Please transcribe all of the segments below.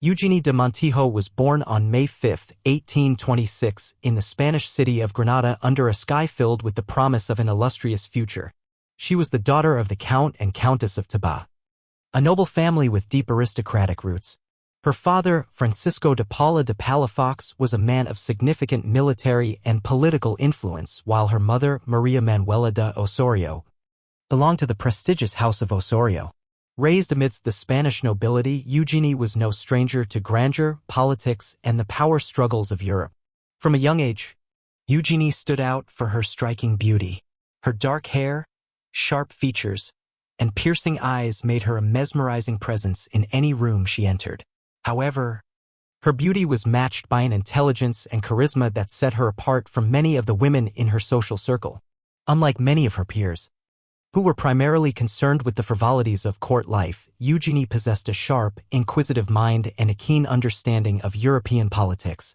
Eugénie de Montijo was born on May 5, 1826, in the Spanish city of Granada under a sky filled with the promise of an illustrious future. She was the daughter of the Count and Countess of Taba, a noble family with deep aristocratic roots. Her father, Francisco de Paula de Palafox, was a man of significant military and political influence, while her mother, Maria Manuela de Osorio, belonged to the prestigious House of Osorio. Raised amidst the Spanish nobility, Eugénie was no stranger to grandeur, politics, and the power struggles of Europe. From a young age, Eugénie stood out for her striking beauty. Her dark hair, sharp features, and piercing eyes made her a mesmerizing presence in any room she entered. However, her beauty was matched by an intelligence and charisma that set her apart from many of the women in her social circle. Unlike many of her peers, who were primarily concerned with the frivolities of court life, Eugénie possessed a sharp, inquisitive mind and a keen understanding of European politics,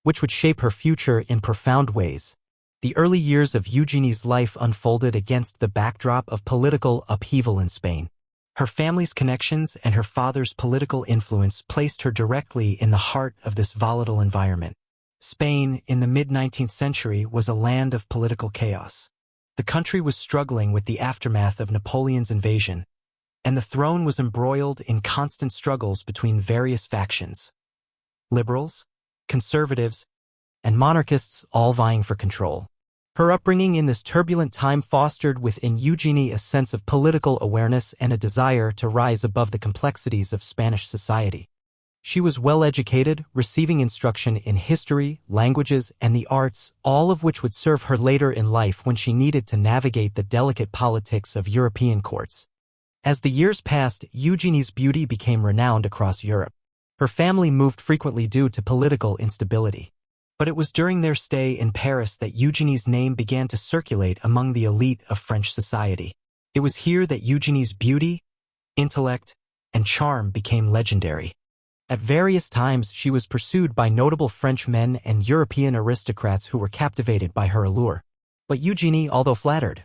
which would shape her future in profound ways. The early years of Eugénie's life unfolded against the backdrop of political upheaval in Spain. Her family's connections and her father's political influence placed her directly in the heart of this volatile environment. Spain, in the mid-19th century, was a land of political chaos. The country was struggling with the aftermath of Napoleon's invasion, and the throne was embroiled in constant struggles between various factions: liberals, conservatives, and monarchists, all vying for control. Her upbringing in this turbulent time fostered within Eugénie a sense of political awareness and a desire to rise above the complexities of Spanish society. She was well educated, receiving instruction in history, languages, and the arts, all of which would serve her later in life when she needed to navigate the delicate politics of European courts. As the years passed, Eugénie's beauty became renowned across Europe. Her family moved frequently due to political instability. But it was during their stay in Paris that Eugénie's name began to circulate among the elite of French society. It was here that Eugénie's beauty, intellect, and charm became legendary. At various times, she was pursued by notable French men and European aristocrats who were captivated by her allure. But Eugénie, although flattered,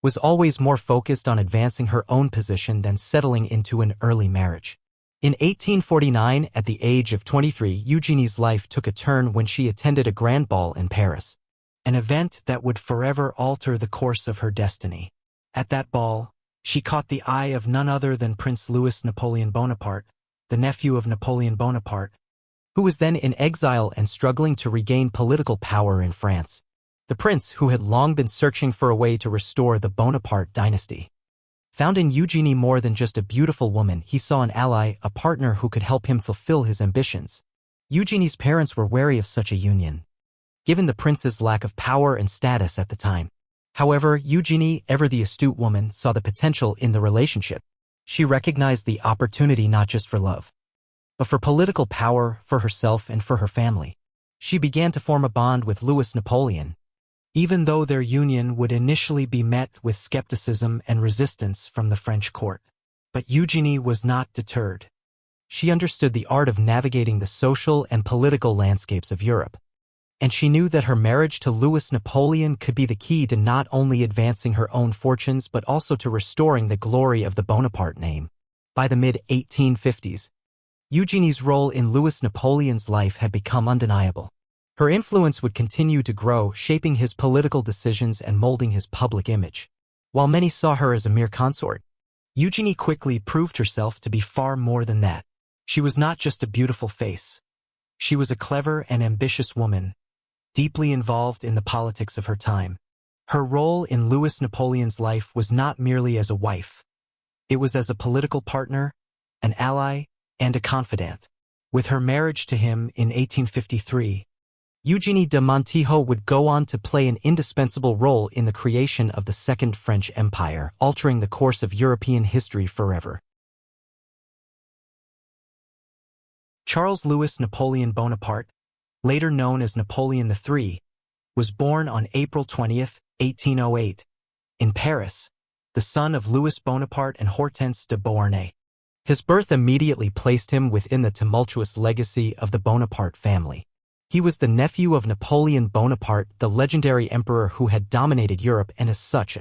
was always more focused on advancing her own position than settling into an early marriage. In 1849, at the age of 23, Eugénie's life took a turn when she attended a grand ball in Paris, an event that would forever alter the course of her destiny. At that ball, she caught the eye of none other than Prince Louis Napoleon Bonaparte, the nephew of Napoleon Bonaparte, who was then in exile and struggling to regain political power in France. The prince, who had long been searching for a way to restore the Bonaparte dynasty, found in Eugénie more than just a beautiful woman. He saw an ally, a partner who could help him fulfill his ambitions. Eugénie's parents were wary of such a union, given the prince's lack of power and status at the time. However, Eugénie, ever the astute woman, saw the potential in the relationship. She recognized the opportunity not just for love, but for political power, for herself and for her family. She began to form a bond with Louis Napoleon, even though their union would initially be met with skepticism and resistance from the French court. But Eugénie was not deterred. She understood the art of navigating the social and political landscapes of Europe, and she knew that her marriage to Louis Napoleon could be the key to not only advancing her own fortunes but also to restoring the glory of the Bonaparte name. By the mid-1850s, Eugénie's role in Louis Napoleon's life had become undeniable. Her influence would continue to grow, shaping his political decisions and molding his public image. While many saw her as a mere consort, Eugénie quickly proved herself to be far more than that. She was not just a beautiful face. She was a clever and ambitious woman, deeply involved in the politics of her time. Her role in Louis Napoleon's life was not merely as a wife. It was as a political partner, an ally, and a confidant. With her marriage to him in 1853, Eugénie de Montijo would go on to play an indispensable role in the creation of the Second French Empire, altering the course of European history forever. Charles Louis Napoleon Bonaparte, later known as Napoleon III, was born on April 20, 1808, in Paris, the son of Louis Bonaparte and Hortense de Beauharnais. His birth immediately placed him within the tumultuous legacy of the Bonaparte family. He was the nephew of Napoleon Bonaparte, the legendary emperor who had dominated Europe and as such,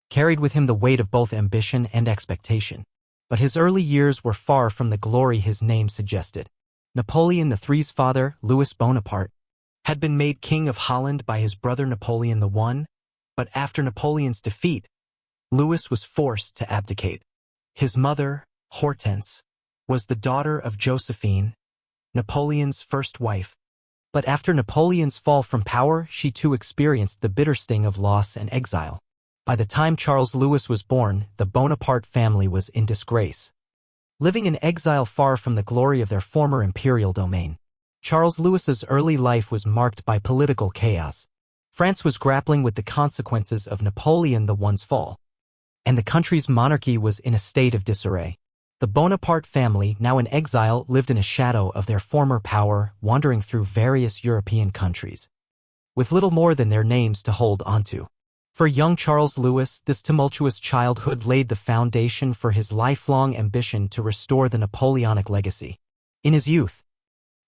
carried with him the weight of both ambition and expectation. But his early years were far from the glory his name suggested. Napoleon III's father, Louis Bonaparte, had been made King of Holland by his brother Napoleon I, but after Napoleon's defeat, Louis was forced to abdicate. His mother, Hortense, was the daughter of Josephine, Napoleon's first wife. But after Napoleon's fall from power, she too experienced the bitter sting of loss and exile. By the time Charles Louis was born, the Bonaparte family was in disgrace, living in exile far from the glory of their former imperial domain. Charles Louis's early life was marked by political chaos. France was grappling with the consequences of Napoleon I's fall, and the country's monarchy was in a state of disarray. The Bonaparte family, now in exile, lived in a shadow of their former power, wandering through various European countries, with little more than their names to hold onto. For young Charles Louis, this tumultuous childhood laid the foundation for his lifelong ambition to restore the Napoleonic legacy. In his youth,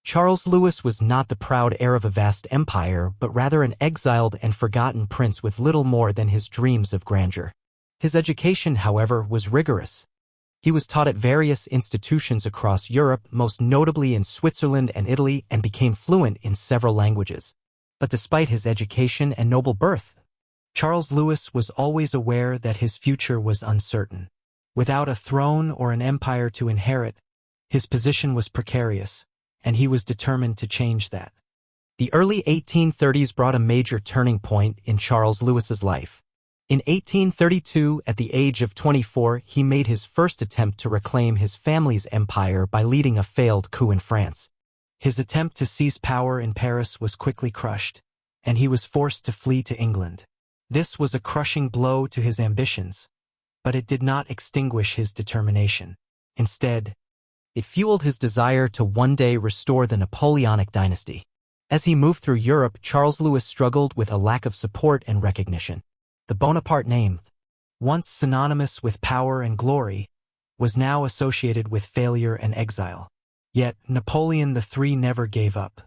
Charles Louis was not the proud heir of a vast empire, but rather an exiled and forgotten prince with little more than his dreams of grandeur. His education, however, was rigorous. He was taught at various institutions across Europe, most notably in Switzerland and Italy, and became fluent in several languages. But despite his education and noble birth, Charles Louis was always aware that his future was uncertain. Without a throne or an empire to inherit, his position was precarious, and he was determined to change that. The early 1830s brought a major turning point in Charles Louis's life. In 1832, at the age of 24, he made his first attempt to reclaim his family's empire by leading a failed coup in France. His attempt to seize power in Paris was quickly crushed, and he was forced to flee to England. This was a crushing blow to his ambitions, but it did not extinguish his determination. Instead, it fueled his desire to one day restore the Napoleonic dynasty. As he moved through Europe, Charles Louis struggled with a lack of support and recognition. The Bonaparte name, once synonymous with power and glory, was now associated with failure and exile. Yet Napoleon III never gave up.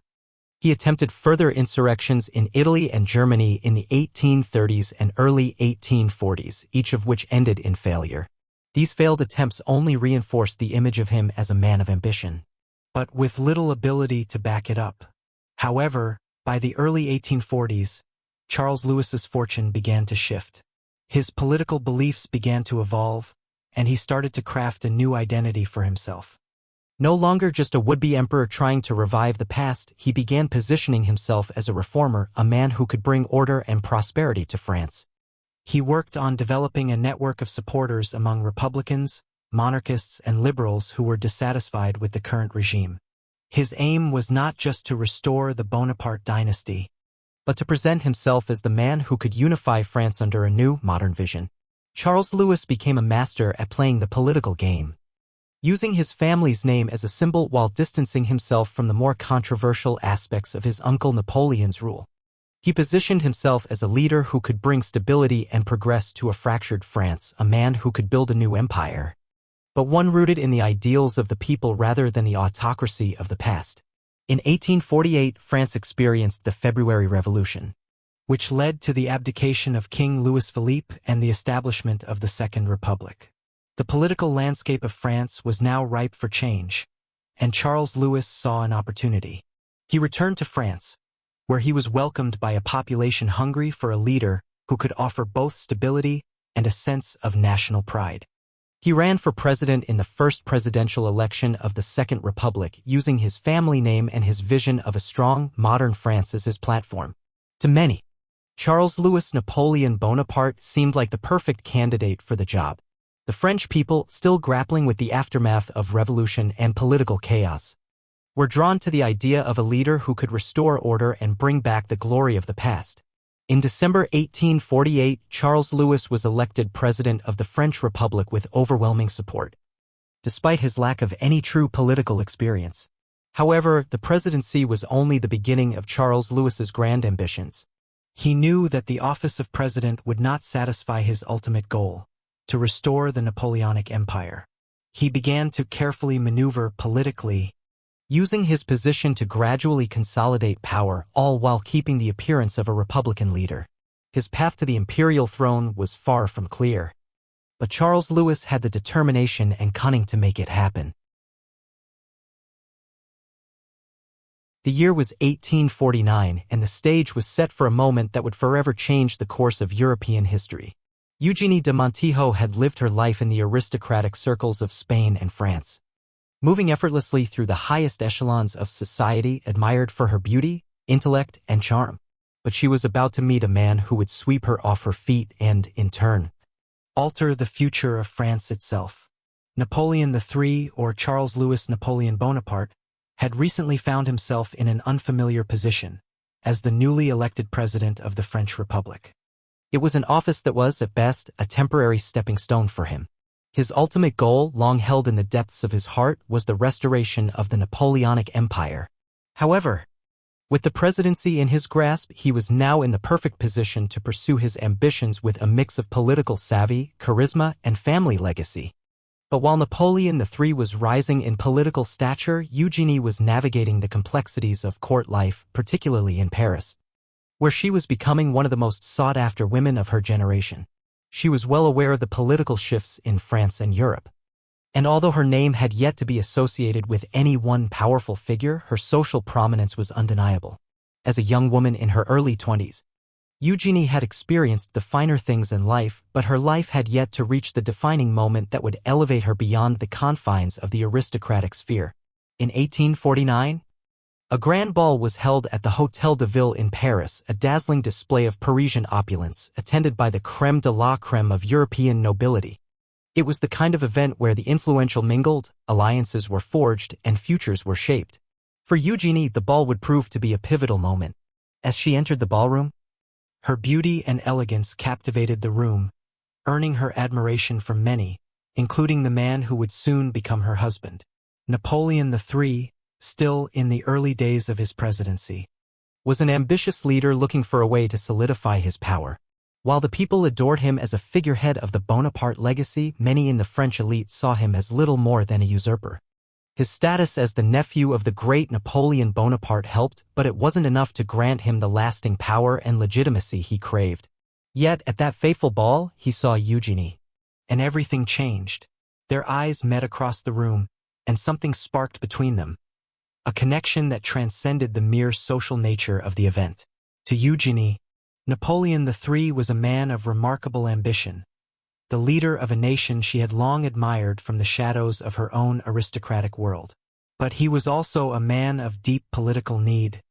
He attempted further insurrections in Italy and Germany in the 1830s and early 1840s, each of which ended in failure. These failed attempts only reinforced the image of him as a man of ambition, but with little ability to back it up. However, by the early 1840s, Charles Louis's fortune began to shift. His political beliefs began to evolve, and he started to craft a new identity for himself. No longer just a would-be emperor trying to revive the past, he began positioning himself as a reformer, a man who could bring order and prosperity to France. He worked on developing a network of supporters among Republicans, monarchists, and liberals who were dissatisfied with the current regime. His aim was not just to restore the Bonaparte dynasty, but to present himself as the man who could unify France under a new, modern vision. Charles Louis became a master at playing the political game, using his family's name as a symbol while distancing himself from the more controversial aspects of his uncle Napoleon's rule. He positioned himself as a leader who could bring stability and progress to a fractured France, a man who could build a new empire, but one rooted in the ideals of the people rather than the autocracy of the past. In 1848, France experienced the February Revolution, which led to the abdication of King Louis-Philippe and the establishment of the Second Republic. The political landscape of France was now ripe for change, and Charles Louis saw an opportunity. He returned to France, where he was welcomed by a population hungry for a leader who could offer both stability and a sense of national pride. He ran for president in the first presidential election of the Second Republic, using his family name and his vision of a strong, modern France as his platform. To many, Charles Louis Napoleon Bonaparte seemed like the perfect candidate for the job. The French people, still grappling with the aftermath of revolution and political chaos, were drawn to the idea of a leader who could restore order and bring back the glory of the past. In December 1848, Charles Louis was elected president of the French Republic with overwhelming support, despite his lack of any true political experience. However, the presidency was only the beginning of Charles Louis's grand ambitions. He knew that the office of president would not satisfy his ultimate goal, to restore the Napoleonic Empire. He began to carefully maneuver politically, using his position to gradually consolidate power, all while keeping the appearance of a Republican leader. His path to the imperial throne was far from clear, but Charles Louis had the determination and cunning to make it happen. The year was 1849, and the stage was set for a moment that would forever change the course of European history. Eugénie de Montijo had lived her life in the aristocratic circles of Spain and France, moving effortlessly through the highest echelons of society, admired for her beauty, intellect, and charm. But she was about to meet a man who would sweep her off her feet and, in turn, alter the future of France itself. Napoleon III, or Charles Louis Napoleon Bonaparte, had recently found himself in an unfamiliar position as the newly elected president of the French Republic. It was an office that was, at best, a temporary stepping stone for him. His ultimate goal, long held in the depths of his heart, was the restoration of the Napoleonic Empire. However, with the presidency in his grasp, he was now in the perfect position to pursue his ambitions with a mix of political savvy, charisma, and family legacy. But while Napoleon III was rising in political stature, Eugénie was navigating the complexities of court life, particularly in Paris, where she was becoming one of the most sought-after women of her generation. She was well aware of the political shifts in France and Europe. And although her name had yet to be associated with any one powerful figure, her social prominence was undeniable. As a young woman in her early 20s, Eugénie had experienced the finer things in life, but her life had yet to reach the defining moment that would elevate her beyond the confines of the aristocratic sphere. In 1849, a grand ball was held at the Hôtel de Ville in Paris, a dazzling display of Parisian opulence, attended by the crème de la crème of European nobility. It was the kind of event where the influential mingled, alliances were forged, and futures were shaped. For Eugénie, the ball would prove to be a pivotal moment. As she entered the ballroom, her beauty and elegance captivated the room, earning her admiration from many, including the man who would soon become her husband. Napoleon III, still in the early days of his presidency, was an ambitious leader looking for a way to solidify his power. While the people adored him as a figurehead of the Bonaparte legacy, many in the French elite saw him as little more than a usurper. His status as the nephew of the great Napoleon Bonaparte helped, but it wasn't enough to grant him the lasting power and legitimacy he craved. Yet, at that fateful ball, he saw Eugénie, and everything changed. Their eyes met across the room, and something sparked between them, a connection that transcended the mere social nature of the event. To Eugénie, Napoleon III was a man of remarkable ambition, the leader of a nation she had long admired from the shadows of her own aristocratic world. But he was also a man of deep political need,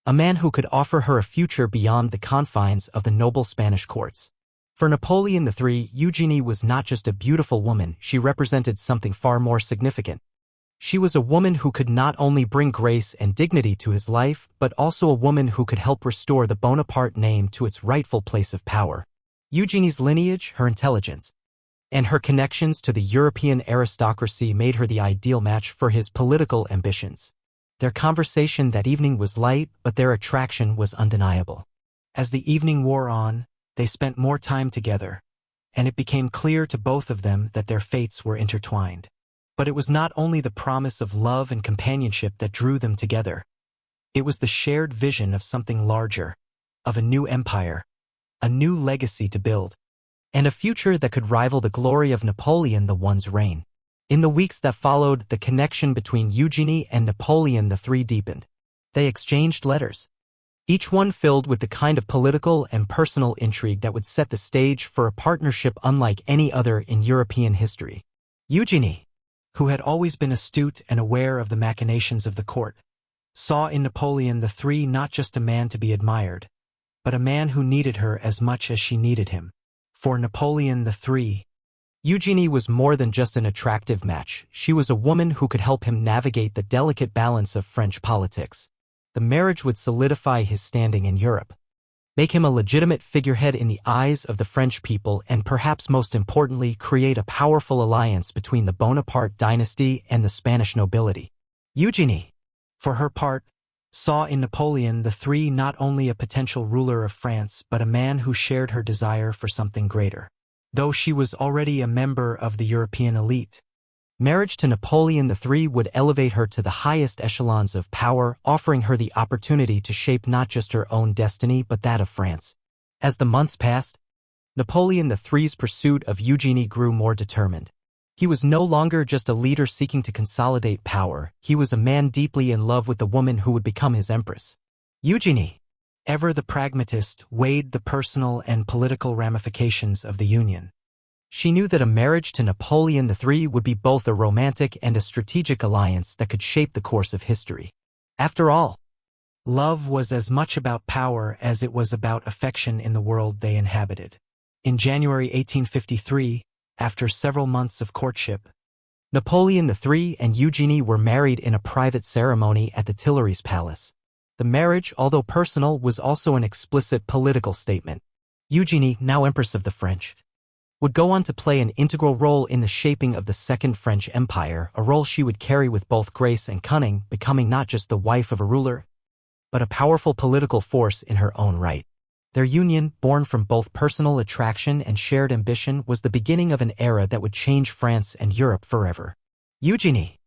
a man who could offer her a future beyond the confines of the noble Spanish courts. For Napoleon III, Eugénie was not just a beautiful woman, she represented something far more significant. She was a woman who could not only bring grace and dignity to his life, but also a woman who could help restore the Bonaparte name to its rightful place of power. Eugénie's lineage, her intelligence, and her connections to the European aristocracy made her the ideal match for his political ambitions. Their conversation that evening was light, but their attraction was undeniable. As the evening wore on, they spent more time together, and it became clear to both of them that their fates were intertwined. But it was not only the promise of love and companionship that drew them together. It was the shared vision of something larger, of a new empire, a new legacy to build, and a future that could rival the glory of Napoleon I's reign. In the weeks that followed, the connection between Eugénie and Napoleon III deepened. They exchanged letters, each one filled with the kind of political and personal intrigue that would set the stage for a partnership unlike any other in European history. Eugénie, who had always been astute and aware of the machinations of the court, saw in Napoleon III not just a man to be admired, but a man who needed her as much as she needed him. For Napoleon III, Eugénie was more than just an attractive match. She was a woman who could help him navigate the delicate balance of French politics. The marriage would solidify his standing in Europe, make him a legitimate figurehead in the eyes of the French people, and perhaps most importantly, create a powerful alliance between the Bonaparte dynasty and the Spanish nobility. Eugénie, for her part, saw in Napoleon III not only a potential ruler of France, but a man who shared her desire for something greater. Though she was already a member of the European elite, marriage to Napoleon III would elevate her to the highest echelons of power, offering her the opportunity to shape not just her own destiny but that of France. As the months passed, Napoleon III's pursuit of Eugénie grew more determined. He was no longer just a leader seeking to consolidate power, he was a man deeply in love with the woman who would become his empress. Eugénie, ever the pragmatist, weighed the personal and political ramifications of the union. She knew that a marriage to Napoleon III would be both a romantic and a strategic alliance that could shape the course of history. After all, love was as much about power as it was about affection in the world they inhabited. In January 1853, after several months of courtship, Napoleon III and Eugénie were married in a private ceremony at the Tuileries Palace. The marriage, although personal, was also an explicit political statement. Eugénie, now Empress of the French, would go on to play an integral role in the shaping of the Second French Empire, a role she would carry with both grace and cunning, becoming not just the wife of a ruler, but a powerful political force in her own right. Their union, born from both personal attraction and shared ambition, was the beginning of an era that would change France and Europe forever. Eugénie,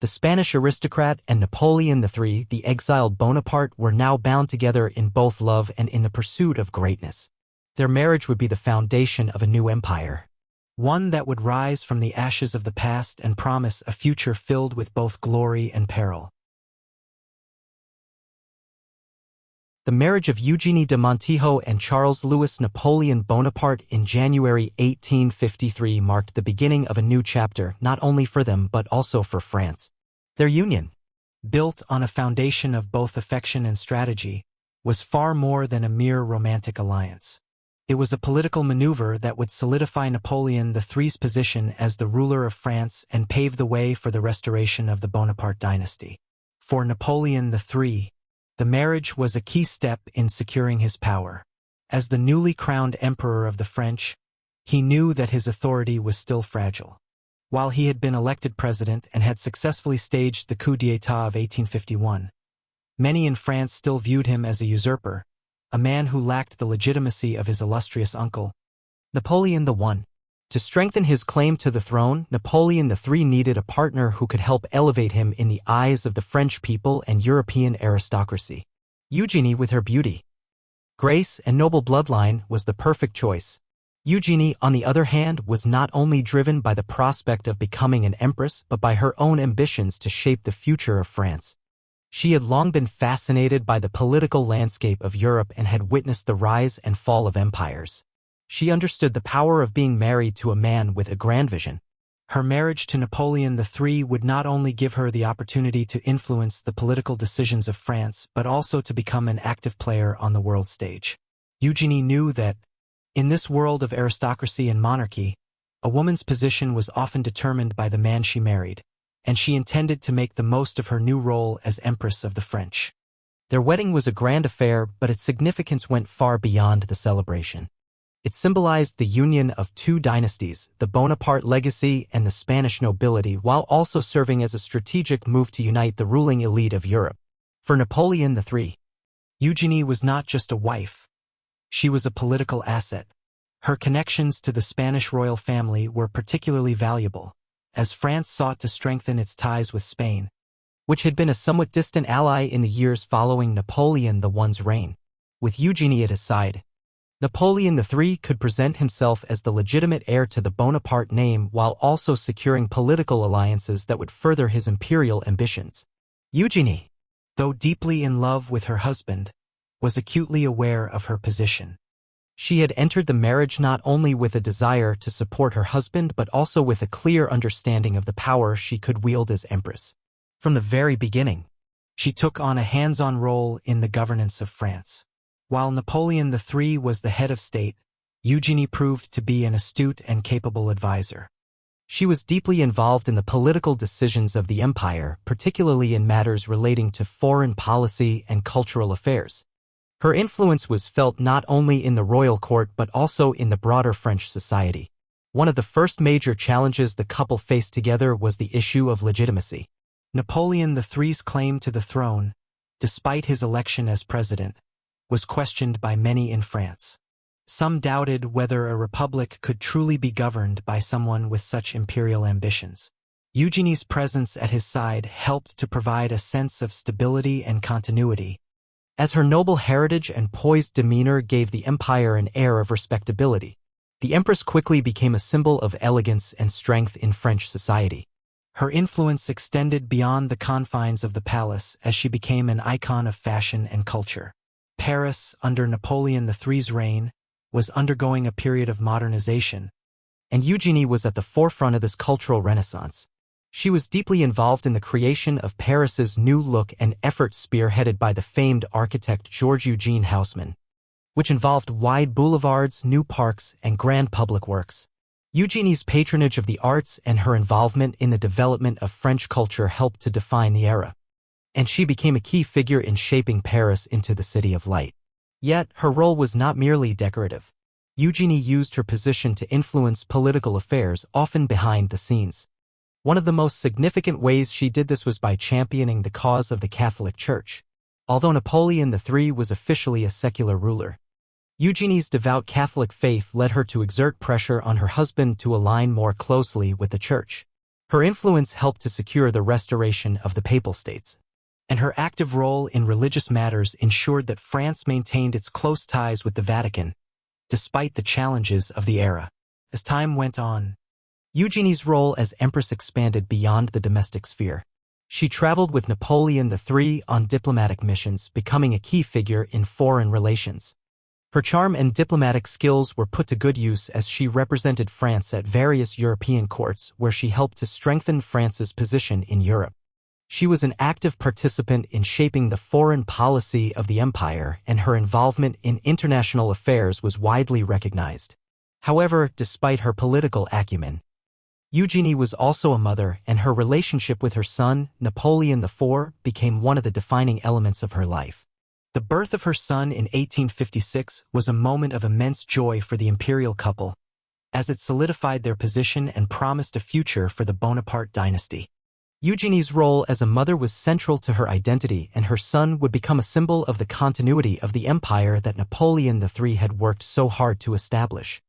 the Spanish aristocrat, and Napoleon III, the exiled Bonaparte, were now bound together in both love and in the pursuit of greatness. Their marriage would be the foundation of a new empire, one that would rise from the ashes of the past and promise a future filled with both glory and peril. The marriage of Eugénie de Montijo and Charles-Louis Napoleon Bonaparte in January 1853 marked the beginning of a new chapter, not only for them but also for France. Their union, built on a foundation of both affection and strategy, was far more than a mere romantic alliance. It was a political maneuver that would solidify Napoleon III's position as the ruler of France and pave the way for the restoration of the Bonaparte dynasty. For Napoleon III, the marriage was a key step in securing his power. As the newly crowned emperor of the French, he knew that his authority was still fragile. While he had been elected president and had successfully staged the coup d'état of 1851, many in France still viewed him as a usurper, a man who lacked the legitimacy of his illustrious uncle, Napoleon I. To strengthen his claim to the throne, Napoleon III needed a partner who could help elevate him in the eyes of the French people and European aristocracy. Eugénie, with her beauty, grace, and noble bloodline, was the perfect choice. Eugénie, on the other hand, was not only driven by the prospect of becoming an empress but by her own ambitions to shape the future of France. She had long been fascinated by the political landscape of Europe and had witnessed the rise and fall of empires. She understood the power of being married to a man with a grand vision. Her marriage to Napoleon III would not only give her the opportunity to influence the political decisions of France, but also to become an active player on the world stage. Eugénie knew that, in this world of aristocracy and monarchy, a woman's position was often determined by the man she married, and she intended to make the most of her new role as Empress of the French. Their wedding was a grand affair, but its significance went far beyond the celebration. It symbolized the union of two dynasties, the Bonaparte legacy and the Spanish nobility, while also serving as a strategic move to unite the ruling elite of Europe. For Napoleon III, Eugénie was not just a wife. She was a political asset. Her connections to the Spanish royal family were particularly valuable, as France sought to strengthen its ties with Spain, which had been a somewhat distant ally in the years following Napoleon I's reign. With Eugénie at his side, Napoleon III could present himself as the legitimate heir to the Bonaparte name while also securing political alliances that would further his imperial ambitions. Eugénie, though deeply in love with her husband, was acutely aware of her position. She had entered the marriage not only with a desire to support her husband but also with a clear understanding of the power she could wield as empress. From the very beginning, she took on a hands-on role in the governance of France. While Napoleon III was the head of state, Eugénie proved to be an astute and capable advisor. She was deeply involved in the political decisions of the empire, particularly in matters relating to foreign policy and cultural affairs. Her influence was felt not only in the royal court but also in the broader French society. One of the first major challenges the couple faced together was the issue of legitimacy. Napoleon III's claim to the throne, despite his election as president, was questioned by many in France. Some doubted whether a republic could truly be governed by someone with such imperial ambitions. Eugénie's presence at his side helped to provide a sense of stability and continuity, as her noble heritage and poised demeanor gave the empire an air of respectability. The empress quickly became a symbol of elegance and strength in French society. Her influence extended beyond the confines of the palace as she became an icon of fashion and culture. Paris, under Napoleon III's reign, was undergoing a period of modernization, and Eugénie was at the forefront of this cultural renaissance. She was deeply involved in the creation of Paris's new look and effort spearheaded by the famed architect Georges-Eugène Haussmann, which involved wide boulevards, new parks, and grand public works. Eugénie's patronage of the arts and her involvement in the development of French culture helped to define the era, and she became a key figure in shaping Paris into the City of Light. Yet, her role was not merely decorative. Eugénie used her position to influence political affairs, often behind the scenes. One of the most significant ways she did this was by championing the cause of the Catholic Church. Although Napoleon III was officially a secular ruler, Eugénie's devout Catholic faith led her to exert pressure on her husband to align more closely with the Church. Her influence helped to secure the restoration of the Papal States, and her active role in religious matters ensured that France maintained its close ties with the Vatican, despite the challenges of the era. As time went on, Eugénie's role as empress expanded beyond the domestic sphere. She traveled with Napoleon III on diplomatic missions, becoming a key figure in foreign relations. Her charm and diplomatic skills were put to good use as she represented France at various European courts where she helped to strengthen France's position in Europe. She was an active participant in shaping the foreign policy of the empire, and her involvement in international affairs was widely recognized. However, despite her political acumen, Eugénie was also a mother, and her relationship with her son, Napoleon IV, became one of the defining elements of her life. The birth of her son in 1856 was a moment of immense joy for the imperial couple, as it solidified their position and promised a future for the Bonaparte dynasty. Eugénie's role as a mother was central to her identity, and her son would become a symbol of the continuity of the empire that Napoleon III had worked so hard to establish.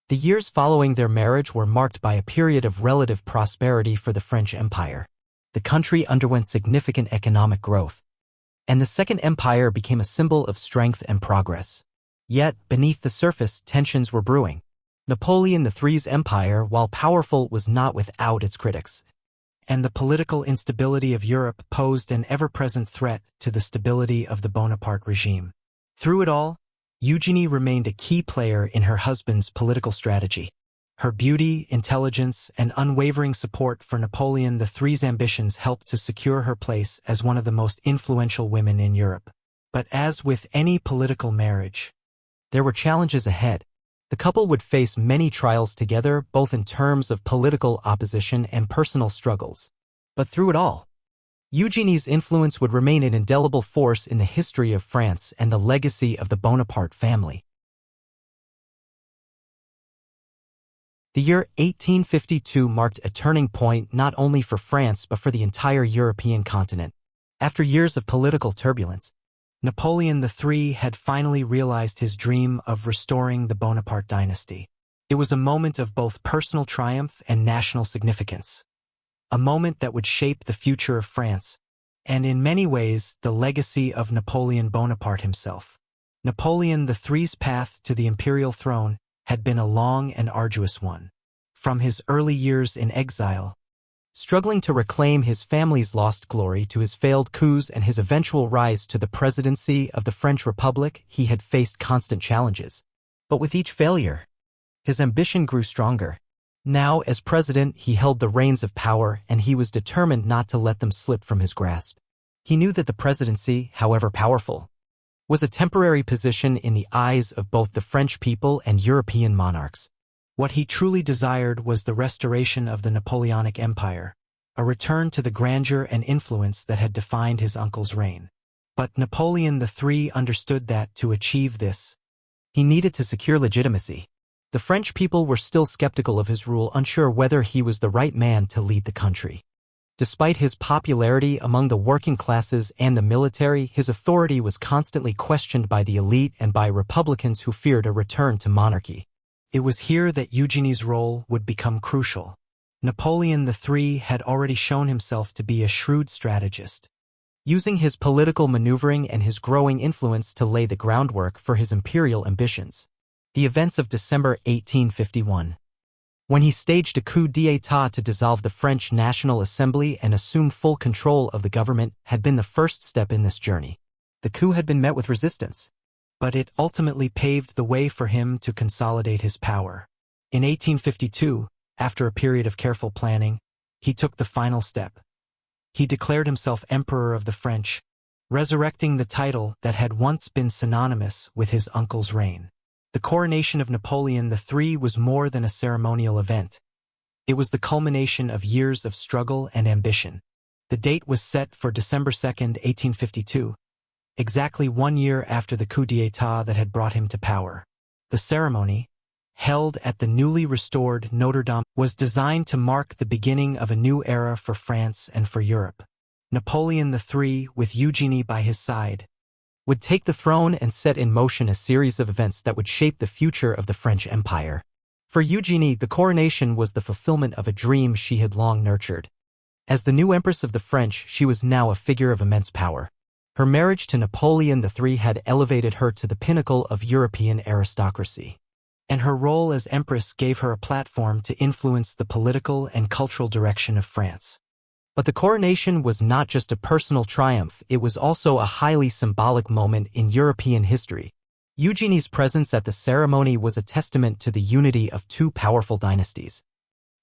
The years following their marriage were marked by a period of relative prosperity for the French Empire. The country underwent significant economic growth, and the Second Empire became a symbol of strength and progress. Yet, beneath the surface, tensions were brewing. Napoleon III's empire, while powerful, was not without its critics, and the political instability of Europe posed an ever-present threat to the stability of the Bonaparte regime. Through it all, Eugénie remained a key player in her husband's political strategy. Her beauty, intelligence, and unwavering support for Napoleon III's ambitions helped to secure her place as one of the most influential women in Europe. But as with any political marriage, there were challenges ahead. The couple would face many trials together, both in terms of political opposition and personal struggles. But through it all, Eugénie's influence would remain an indelible force in the history of France and the legacy of the Bonaparte family. The year 1852 marked a turning point not only for France but for the entire European continent. After years of political turbulence, Napoleon III had finally realized his dream of restoring the Bonaparte dynasty. It was a moment of both personal triumph and national significance, a moment that would shape the future of France, and in many ways the legacy of Napoleon Bonaparte himself. Napoleon III's path to the imperial throne had been a long and arduous one. From his early years in exile, struggling to reclaim his family's lost glory, to his failed coups and his eventual rise to the presidency of the French Republic, he had faced constant challenges. But with each failure, his ambition grew stronger. Now, as president, he held the reins of power, and he was determined not to let them slip from his grasp. He knew that the presidency, however powerful, was a temporary position in the eyes of both the French people and European monarchs. What he truly desired was the restoration of the Napoleonic Empire, a return to the grandeur and influence that had defined his uncle's reign. But Napoleon III understood that, to achieve this, he needed to secure legitimacy. The French people were still skeptical of his rule, unsure whether he was the right man to lead the country. Despite his popularity among the working classes and the military, his authority was constantly questioned by the elite and by Republicans who feared a return to monarchy. It was here that Eugénie's role would become crucial. Napoleon III had already shown himself to be a shrewd strategist, using his political maneuvering and his growing influence to lay the groundwork for his imperial ambitions. The events of December 1851. When he staged a coup d'état to dissolve the French National Assembly and assume full control of the government, had been the first step in this journey. The coup had been met with resistance, but it ultimately paved the way for him to consolidate his power. In 1852, after a period of careful planning, he took the final step. He declared himself Emperor of the French, resurrecting the title that had once been synonymous with his uncle's reign. The coronation of Napoleon III was more than a ceremonial event. It was the culmination of years of struggle and ambition. The date was set for December 2, 1852, exactly 1 year after the coup d'état that had brought him to power. The ceremony, held at the newly restored Notre Dame, was designed to mark the beginning of a new era for France and for Europe. Napoleon III, with Eugénie by his side, would take the throne and set in motion a series of events that would shape the future of the French Empire. For Eugénie, the coronation was the fulfillment of a dream she had long nurtured. As the new Empress of the French, she was now a figure of immense power. Her marriage to Napoleon III had elevated her to the pinnacle of European aristocracy, and her role as Empress gave her a platform to influence the political and cultural direction of France. But the coronation was not just a personal triumph, it was also a highly symbolic moment in European history. Eugénie's presence at the ceremony was a testament to the unity of two powerful dynasties,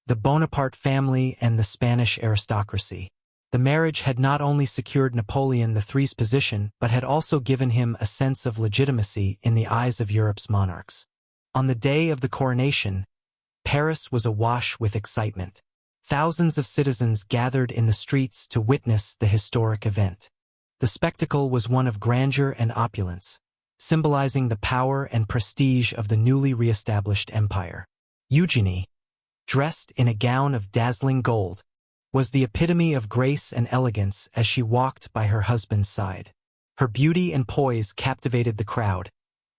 the Bonaparte family and the Spanish aristocracy. The marriage had not only secured Napoleon III's position, but had also given him a sense of legitimacy in the eyes of Europe's monarchs. On the day of the coronation, Paris was awash with excitement. Thousands of citizens gathered in the streets to witness the historic event. The spectacle was one of grandeur and opulence, symbolizing the power and prestige of the newly re-established empire. Eugénie, dressed in a gown of dazzling gold, was the epitome of grace and elegance as she walked by her husband's side. Her beauty and poise captivated the crowd,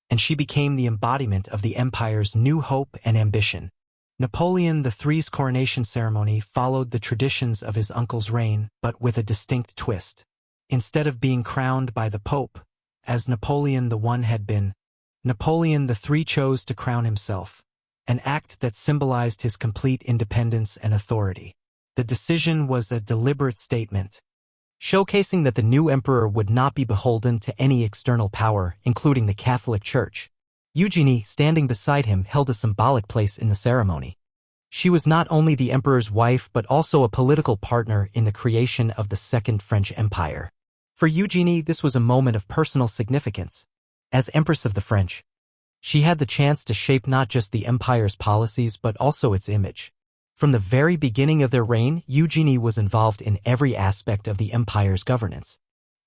and she became the embodiment of the empire's new hope and ambition. Napoleon III's coronation ceremony followed the traditions of his uncle's reign, but with a distinct twist. Instead of being crowned by the Pope, as Napoleon I had been, Napoleon III chose to crown himself, an act that symbolized his complete independence and authority. The decision was a deliberate statement, showcasing that the new emperor would not be beholden to any external power, including the Catholic Church. Eugénie, standing beside him, held a symbolic place in the ceremony. She was not only the emperor's wife but also a political partner in the creation of the Second French Empire. For Eugénie, this was a moment of personal significance. As Empress of the French, she had the chance to shape not just the empire's policies but also its image. From the very beginning of their reign, Eugénie was involved in every aspect of the empire's governance.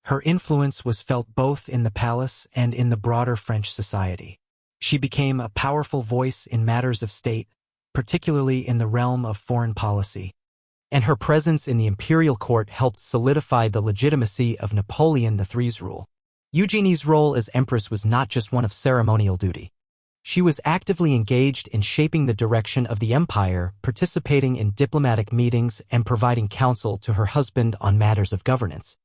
Her influence was felt both in the palace and in the broader French society. She became a powerful voice in matters of state, particularly in the realm of foreign policy. And her presence in the imperial court helped solidify the legitimacy of Napoleon III's rule. Eugénie's role as empress was not just one of ceremonial duty. She was actively engaged in shaping the direction of the empire, participating in diplomatic meetings and providing counsel to her husband on matters of governance.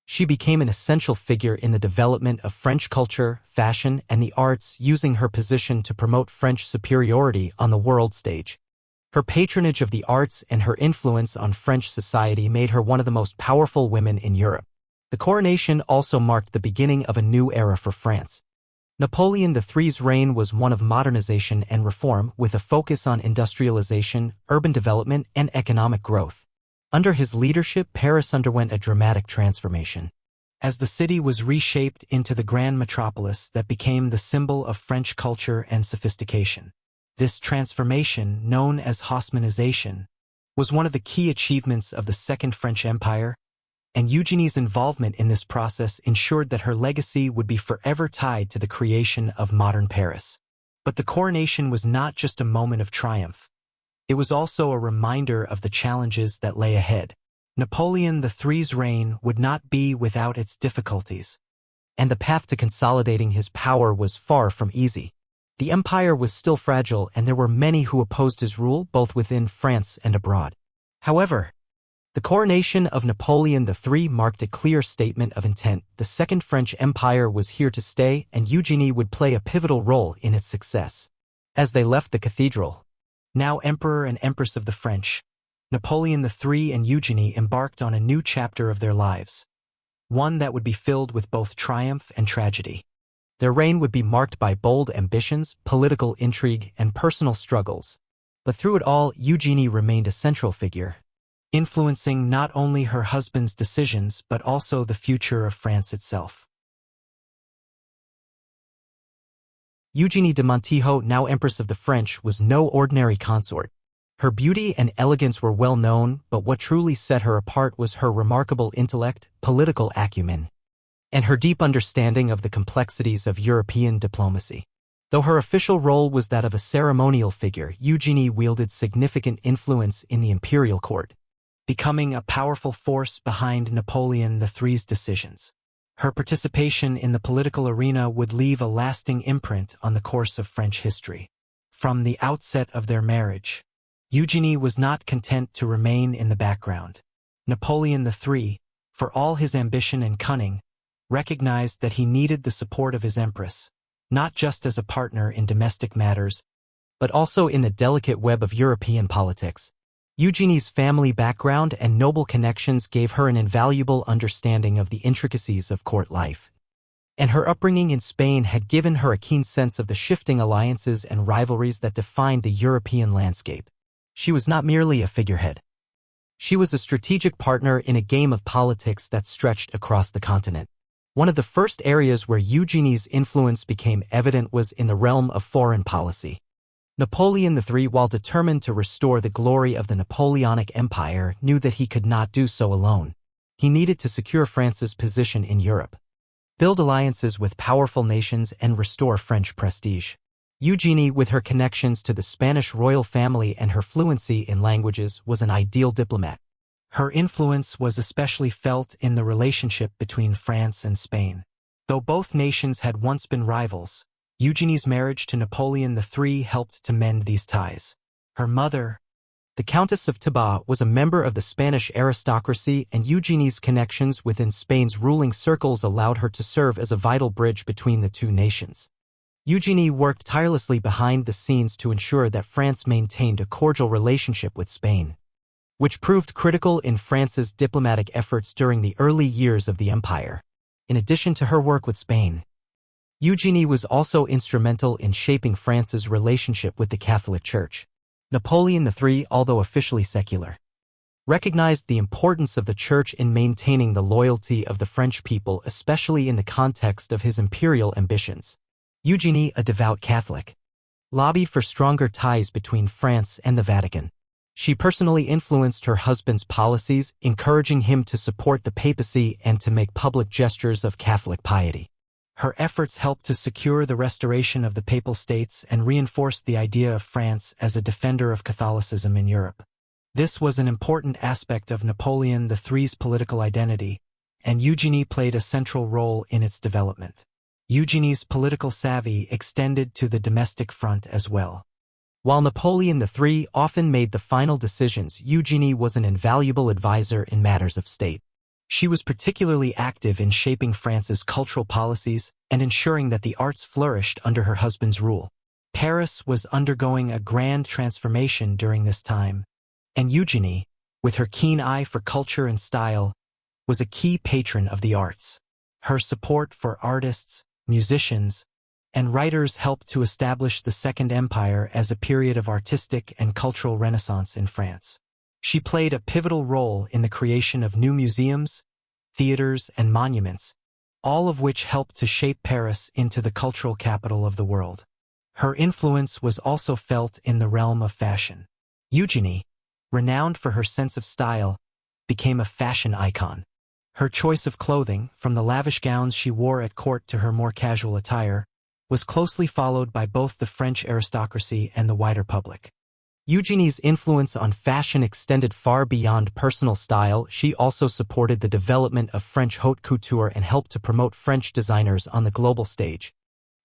She became an essential figure in the development of French culture, fashion, and the arts, using her position to promote French superiority on the world stage. Her patronage of the arts and her influence on French society made her one of the most powerful women in Europe. The coronation also marked the beginning of a new era for France. Napoleon III's reign was one of modernization and reform, with a focus on industrialization, urban development, and economic growth. Under his leadership, Paris underwent a dramatic transformation, as the city was reshaped into the grand metropolis that became the symbol of French culture and sophistication. This transformation, known as Haussmannisation, was one of the key achievements of the Second French Empire, and Eugénie's involvement in this process ensured that her legacy would be forever tied to the creation of modern Paris. But the coronation was not just a moment of triumph. It was also a reminder of the challenges that lay ahead. Napoleon III's reign would not be without its difficulties, and the path to consolidating his power was far from easy. The empire was still fragile, and there were many who opposed his rule, both within France and abroad. However, the coronation of Napoleon III marked a clear statement of intent. The Second French Empire was here to stay, and Eugénie would play a pivotal role in its success. As they left the cathedral, now Emperor and Empress of the French, Napoleon III and Eugénie embarked on a new chapter of their lives, one that would be filled with both triumph and tragedy. Their reign would be marked by bold ambitions, political intrigue, and personal struggles. But through it all, Eugénie remained a central figure, influencing not only her husband's decisions but also the future of France itself. Eugénie de Montijo, now Empress of the French, was no ordinary consort. Her beauty and elegance were well known, but what truly set her apart was her remarkable intellect, political acumen, and her deep understanding of the complexities of European diplomacy. Though her official role was that of a ceremonial figure, Eugénie wielded significant influence in the imperial court, becoming a powerful force behind Napoleon III's decisions. Her participation in the political arena would leave a lasting imprint on the course of French history. From the outset of their marriage, Eugénie was not content to remain in the background. Napoleon III, for all his ambition and cunning, recognized that he needed the support of his empress, not just as a partner in domestic matters, but also in the delicate web of European politics. Eugénie's family background and noble connections gave her an invaluable understanding of the intricacies of court life. And her upbringing in Spain had given her a keen sense of the shifting alliances and rivalries that defined the European landscape. She was not merely a figurehead. She was a strategic partner in a game of politics that stretched across the continent. One of the first areas where Eugénie's influence became evident was in the realm of foreign policy. Napoleon III, while determined to restore the glory of the Napoleonic Empire, knew that he could not do so alone. He needed to secure France's position in Europe, build alliances with powerful nations, and restore French prestige. Eugénie, with her connections to the Spanish royal family and her fluency in languages, was an ideal diplomat. Her influence was especially felt in the relationship between France and Spain. Though both nations had once been rivals, Eugénie's marriage to Napoleon III helped to mend these ties. Her mother, the Countess of Tibau, was a member of the Spanish aristocracy, and Eugénie's connections within Spain's ruling circles allowed her to serve as a vital bridge between the two nations. Eugénie worked tirelessly behind the scenes to ensure that France maintained a cordial relationship with Spain, which proved critical in France's diplomatic efforts during the early years of the empire. In addition to her work with Spain, Eugénie was also instrumental in shaping France's relationship with the Catholic Church. Napoleon III, although officially secular, recognized the importance of the Church in maintaining the loyalty of the French people, especially in the context of his imperial ambitions. Eugénie, a devout Catholic, lobbied for stronger ties between France and the Vatican. She personally influenced her husband's policies, encouraging him to support the papacy and to make public gestures of Catholic piety. Her efforts helped to secure the restoration of the Papal States and reinforced the idea of France as a defender of Catholicism in Europe. This was an important aspect of Napoleon III's political identity, and Eugénie played a central role in its development. Eugénie's political savvy extended to the domestic front as well. While Napoleon III often made the final decisions, Eugénie was an invaluable advisor in matters of state. She was particularly active in shaping France's cultural policies and ensuring that the arts flourished under her husband's rule. Paris was undergoing a grand transformation during this time, and Eugénie, with her keen eye for culture and style, was a key patron of the arts. Her support for artists, musicians, and writers helped to establish the Second Empire as a period of artistic and cultural renaissance in France. She played a pivotal role in the creation of new museums, theaters, and monuments, all of which helped to shape Paris into the cultural capital of the world. Her influence was also felt in the realm of fashion. Eugénie, renowned for her sense of style, became a fashion icon. Her choice of clothing, from the lavish gowns she wore at court to her more casual attire, was closely followed by both the French aristocracy and the wider public. Eugénie's influence on fashion extended far beyond personal style. She also supported the development of French haute couture and helped to promote French designers on the global stage.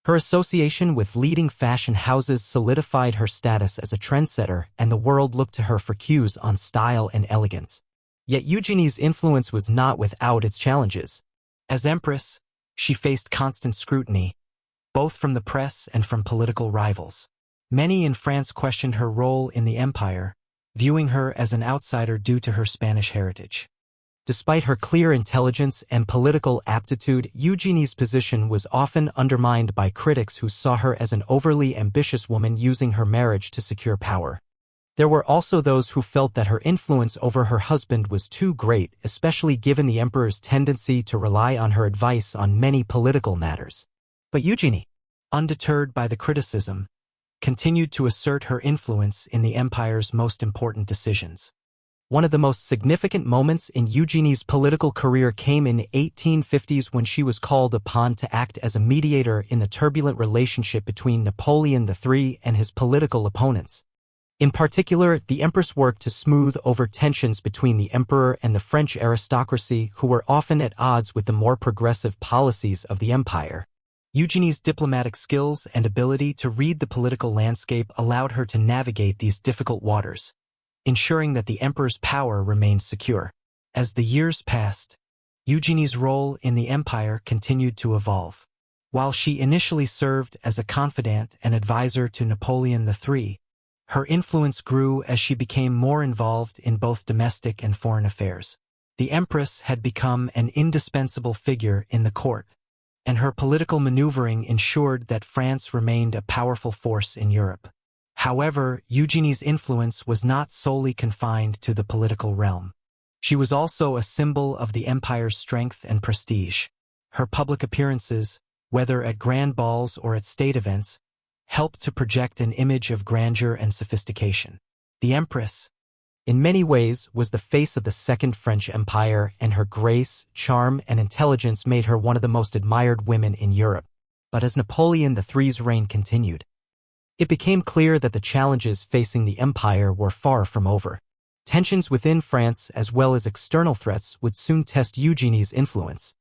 Her association with leading fashion houses solidified her status as a trendsetter, and the world looked to her for cues on style and elegance. Yet Eugénie's influence was not without its challenges. As empress, she faced constant scrutiny, both from the press and from political rivals. Many in France questioned her role in the empire, viewing her as an outsider due to her Spanish heritage. Despite her clear intelligence and political aptitude, Eugénie's position was often undermined by critics who saw her as an overly ambitious woman using her marriage to secure power. There were also those who felt that her influence over her husband was too great, especially given the emperor's tendency to rely on her advice on many political matters. But Eugénie, undeterred by the criticism, continued to assert her influence in the empire's most important decisions. One of the most significant moments in Eugénie's political career came in the 1850s when she was called upon to act as a mediator in the turbulent relationship between Napoleon III and his political opponents. In particular, the Empress worked to smooth over tensions between the emperor and the French aristocracy, who were often at odds with the more progressive policies of the empire. Eugénie's diplomatic skills and ability to read the political landscape allowed her to navigate these difficult waters, ensuring that the emperor's power remained secure. As the years passed, Eugénie's role in the empire continued to evolve. While she initially served as a confidant and advisor to Napoleon III, her influence grew as she became more involved in both domestic and foreign affairs. The Empress had become an indispensable figure in the court, and her political maneuvering ensured that France remained a powerful force in Europe. However, Eugénie's influence was not solely confined to the political realm. She was also a symbol of the empire's strength and prestige. Her public appearances, whether at grand balls or at state events, helped to project an image of grandeur and sophistication. The Empress, in many ways, was the face of the Second French Empire, and her grace, charm, and intelligence made her one of the most admired women in Europe. But as Napoleon III's reign continued, it became clear that the challenges facing the empire were far from over. Tensions within France as well as external threats would soon test Eugénie's influence.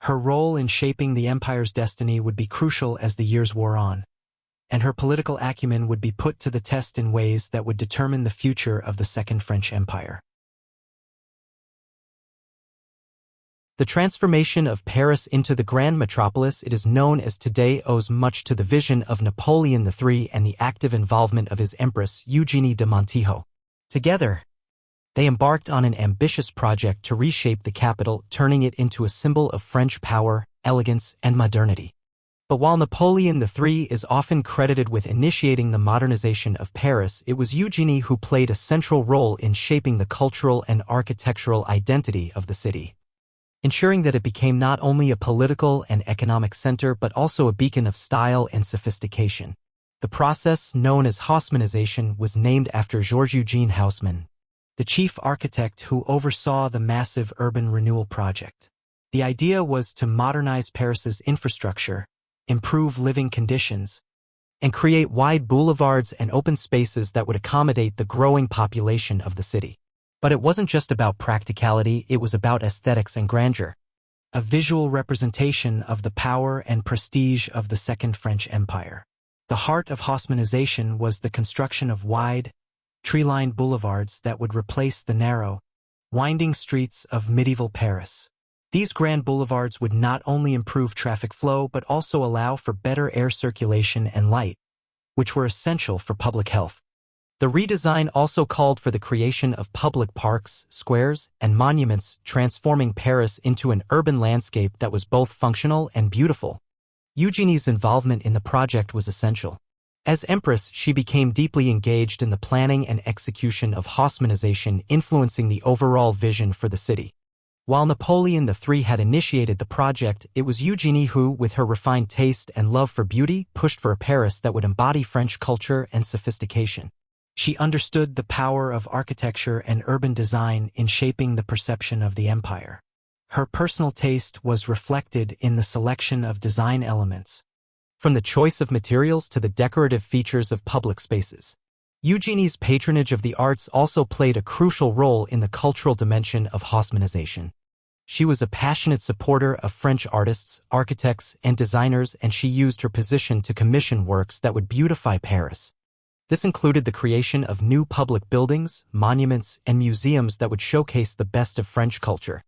Her role in shaping the empire's destiny would be crucial as the years wore on, and her political acumen would be put to the test in ways that would determine the future of the Second French Empire. The transformation of Paris into the grand metropolis it is known as today owes much to the vision of Napoleon III and the active involvement of his Empress Eugénie de Montijo. Together, they embarked on an ambitious project to reshape the capital, turning it into a symbol of French power, elegance, and modernity. But while Napoleon III is often credited with initiating the modernization of Paris, it was Eugénie who played a central role in shaping the cultural and architectural identity of the city, ensuring that it became not only a political and economic center but also a beacon of style and sophistication. The process, known as Haussmannisation, was named after Georges-Eugène Haussmann, the chief architect who oversaw the massive urban renewal project. The idea was to modernize Paris's infrastructure, improve living conditions, and create wide boulevards and open spaces that would accommodate the growing population of the city. But it wasn't just about practicality, it was about aesthetics and grandeur, a visual representation of the power and prestige of the Second French Empire. The heart of Haussmannisation was the construction of wide, tree-lined boulevards that would replace the narrow, winding streets of medieval Paris. These grand boulevards would not only improve traffic flow but also allow for better air circulation and light, which were essential for public health. The redesign also called for the creation of public parks, squares, and monuments, transforming Paris into an urban landscape that was both functional and beautiful. Eugénie's involvement in the project was essential. As Empress, she became deeply engaged in the planning and execution of Haussmannisation, influencing the overall vision for the city. While Napoleon III had initiated the project, it was Eugénie who, with her refined taste and love for beauty, pushed for a Paris that would embody French culture and sophistication. She understood the power of architecture and urban design in shaping the perception of the empire. Her personal taste was reflected in the selection of design elements, from the choice of materials to the decorative features of public spaces. Eugénie's patronage of the arts also played a crucial role in the cultural dimension of Haussmannisation. She was a passionate supporter of French artists, architects, and designers, and she used her position to commission works that would beautify Paris. This included the creation of new public buildings, monuments, and museums that would showcase the best of French culture.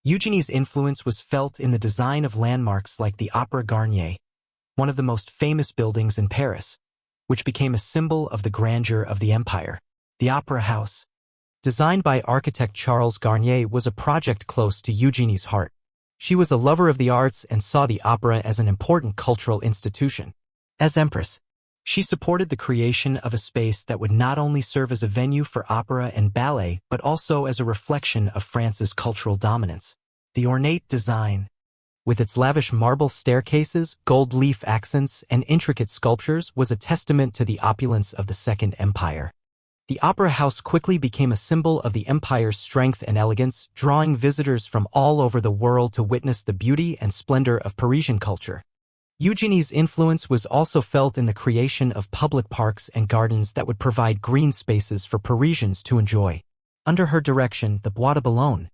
Eugénie's influence was felt in the design of landmarks like the Opéra Garnier, one of the most famous buildings in Paris. which became a symbol of the grandeur of the empire. The Opera House, designed by architect Charles Garnier, was a project close to Eugénie's heart. She was a lover of the arts and saw the opera as an important cultural institution. As Empress, she supported the creation of a space that would not only serve as a venue for opera and ballet, but also as a reflection of France's cultural dominance. The ornate design, with its lavish marble staircases, gold leaf accents, and intricate sculptures, was a testament to the opulence of the Second Empire. The Opera House quickly became a symbol of the empire's strength and elegance, drawing visitors from all over the world to witness the beauty and splendor of Parisian culture. Eugénie's influence was also felt in the creation of public parks and gardens that would provide green spaces for Parisians to enjoy. Under her direction, the Bois de Boulogne,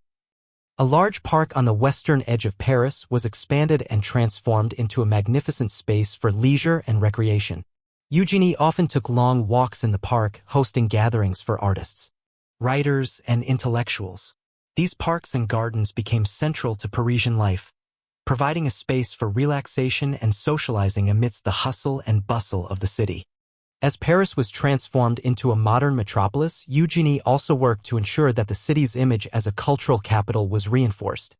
a large park on the western edge of Paris, was expanded and transformed into a magnificent space for leisure and recreation. Eugénie often took long walks in the park, hosting gatherings for artists, writers, and intellectuals. These parks and gardens became central to Parisian life, providing a space for relaxation and socializing amidst the hustle and bustle of the city. As Paris was transformed into a modern metropolis, Eugénie also worked to ensure that the city's image as a cultural capital was reinforced.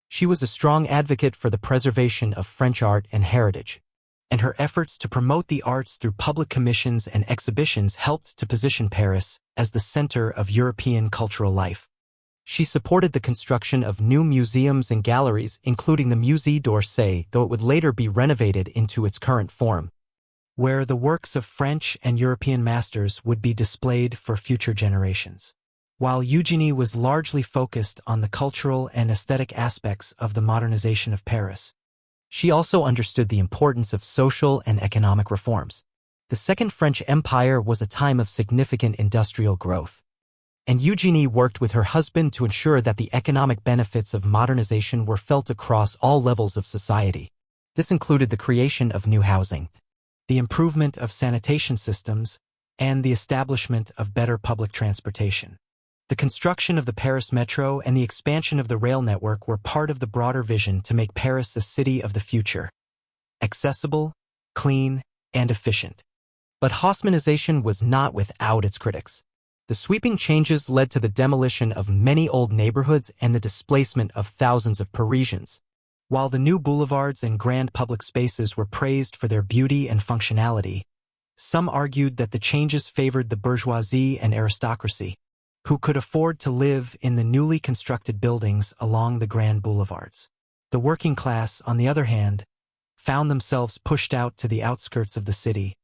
She was a strong advocate for the preservation of French art and heritage, and her efforts to promote the arts through public commissions and exhibitions helped to position Paris as the center of European cultural life. She supported the construction of new museums and galleries, including the Musée d'Orsay, though it would later be renovated into its current form, where the works of French and European masters would be displayed for future generations. While Eugénie was largely focused on the cultural and aesthetic aspects of the modernization of Paris, she also understood the importance of social and economic reforms. The Second French Empire was a time of significant industrial growth, and Eugénie worked with her husband to ensure that the economic benefits of modernization were felt across all levels of society. This included the creation of new housing, the improvement of sanitation systems, and the establishment of better public transportation. The construction of the Paris Metro and the expansion of the rail network were part of the broader vision to make Paris a city of the future, accessible, clean, and efficient. But Haussmannization was not without its critics. The sweeping changes led to the demolition of many old neighborhoods and the displacement of thousands of Parisians. While the new boulevards and grand public spaces were praised for their beauty and functionality, some argued that the changes favored the bourgeoisie and aristocracy, who could afford to live in the newly constructed buildings along the grand boulevards. The working class, on the other hand, found themselves pushed out to the outskirts of the city,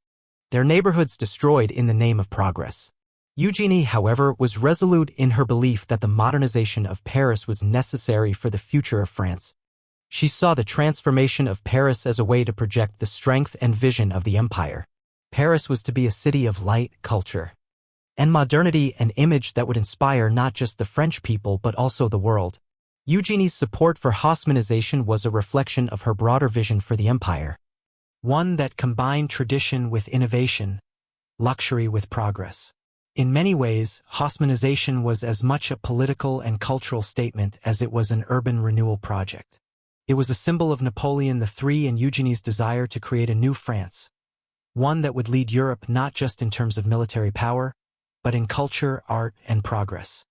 their neighborhoods destroyed in the name of progress. Eugénie, however, was resolute in her belief that the modernization of Paris was necessary for the future of France. She saw the transformation of Paris as a way to project the strength and vision of the empire. Paris was to be a city of light, culture, and modernity, an image that would inspire not just the French people but also the world. Eugénie's support for Haussmannization was a reflection of her broader vision for the empire, one that combined tradition with innovation, luxury with progress. In many ways, Haussmannization was as much a political and cultural statement as it was an urban renewal project. It was a symbol of Napoleon III and Eugénie's desire to create a new France, one that would lead Europe not just in terms of military power, but in culture, art, and progress.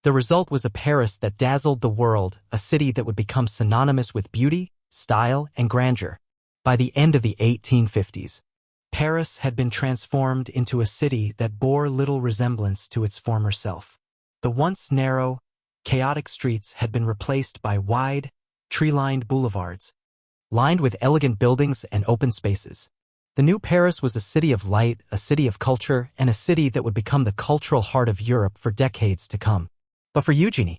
The result was a Paris that dazzled the world, a city that would become synonymous with beauty, style, and grandeur. By the end of the 1850s, Paris had been transformed into a city that bore little resemblance to its former self. The once narrow, chaotic streets had been replaced by wide, tree-lined boulevards, lined with elegant buildings and open spaces. The new Paris was a city of light, a city of culture, and a city that would become the cultural heart of Europe for decades to come. But for Eugénie,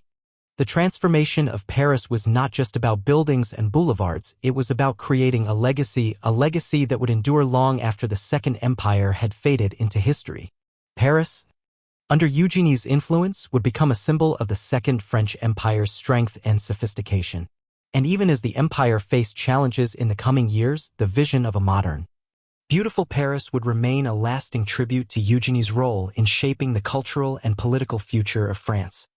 the transformation of Paris was not just about buildings and boulevards, it was about creating a legacy that would endure long after the Second Empire had faded into history. Paris, under Eugénie's influence, would become a symbol of the Second French Empire's strength and sophistication. And even as the empire faced challenges in the coming years, the vision of a modern, beautiful Paris would remain a lasting tribute to Eugénie's role in shaping the cultural and political future of France.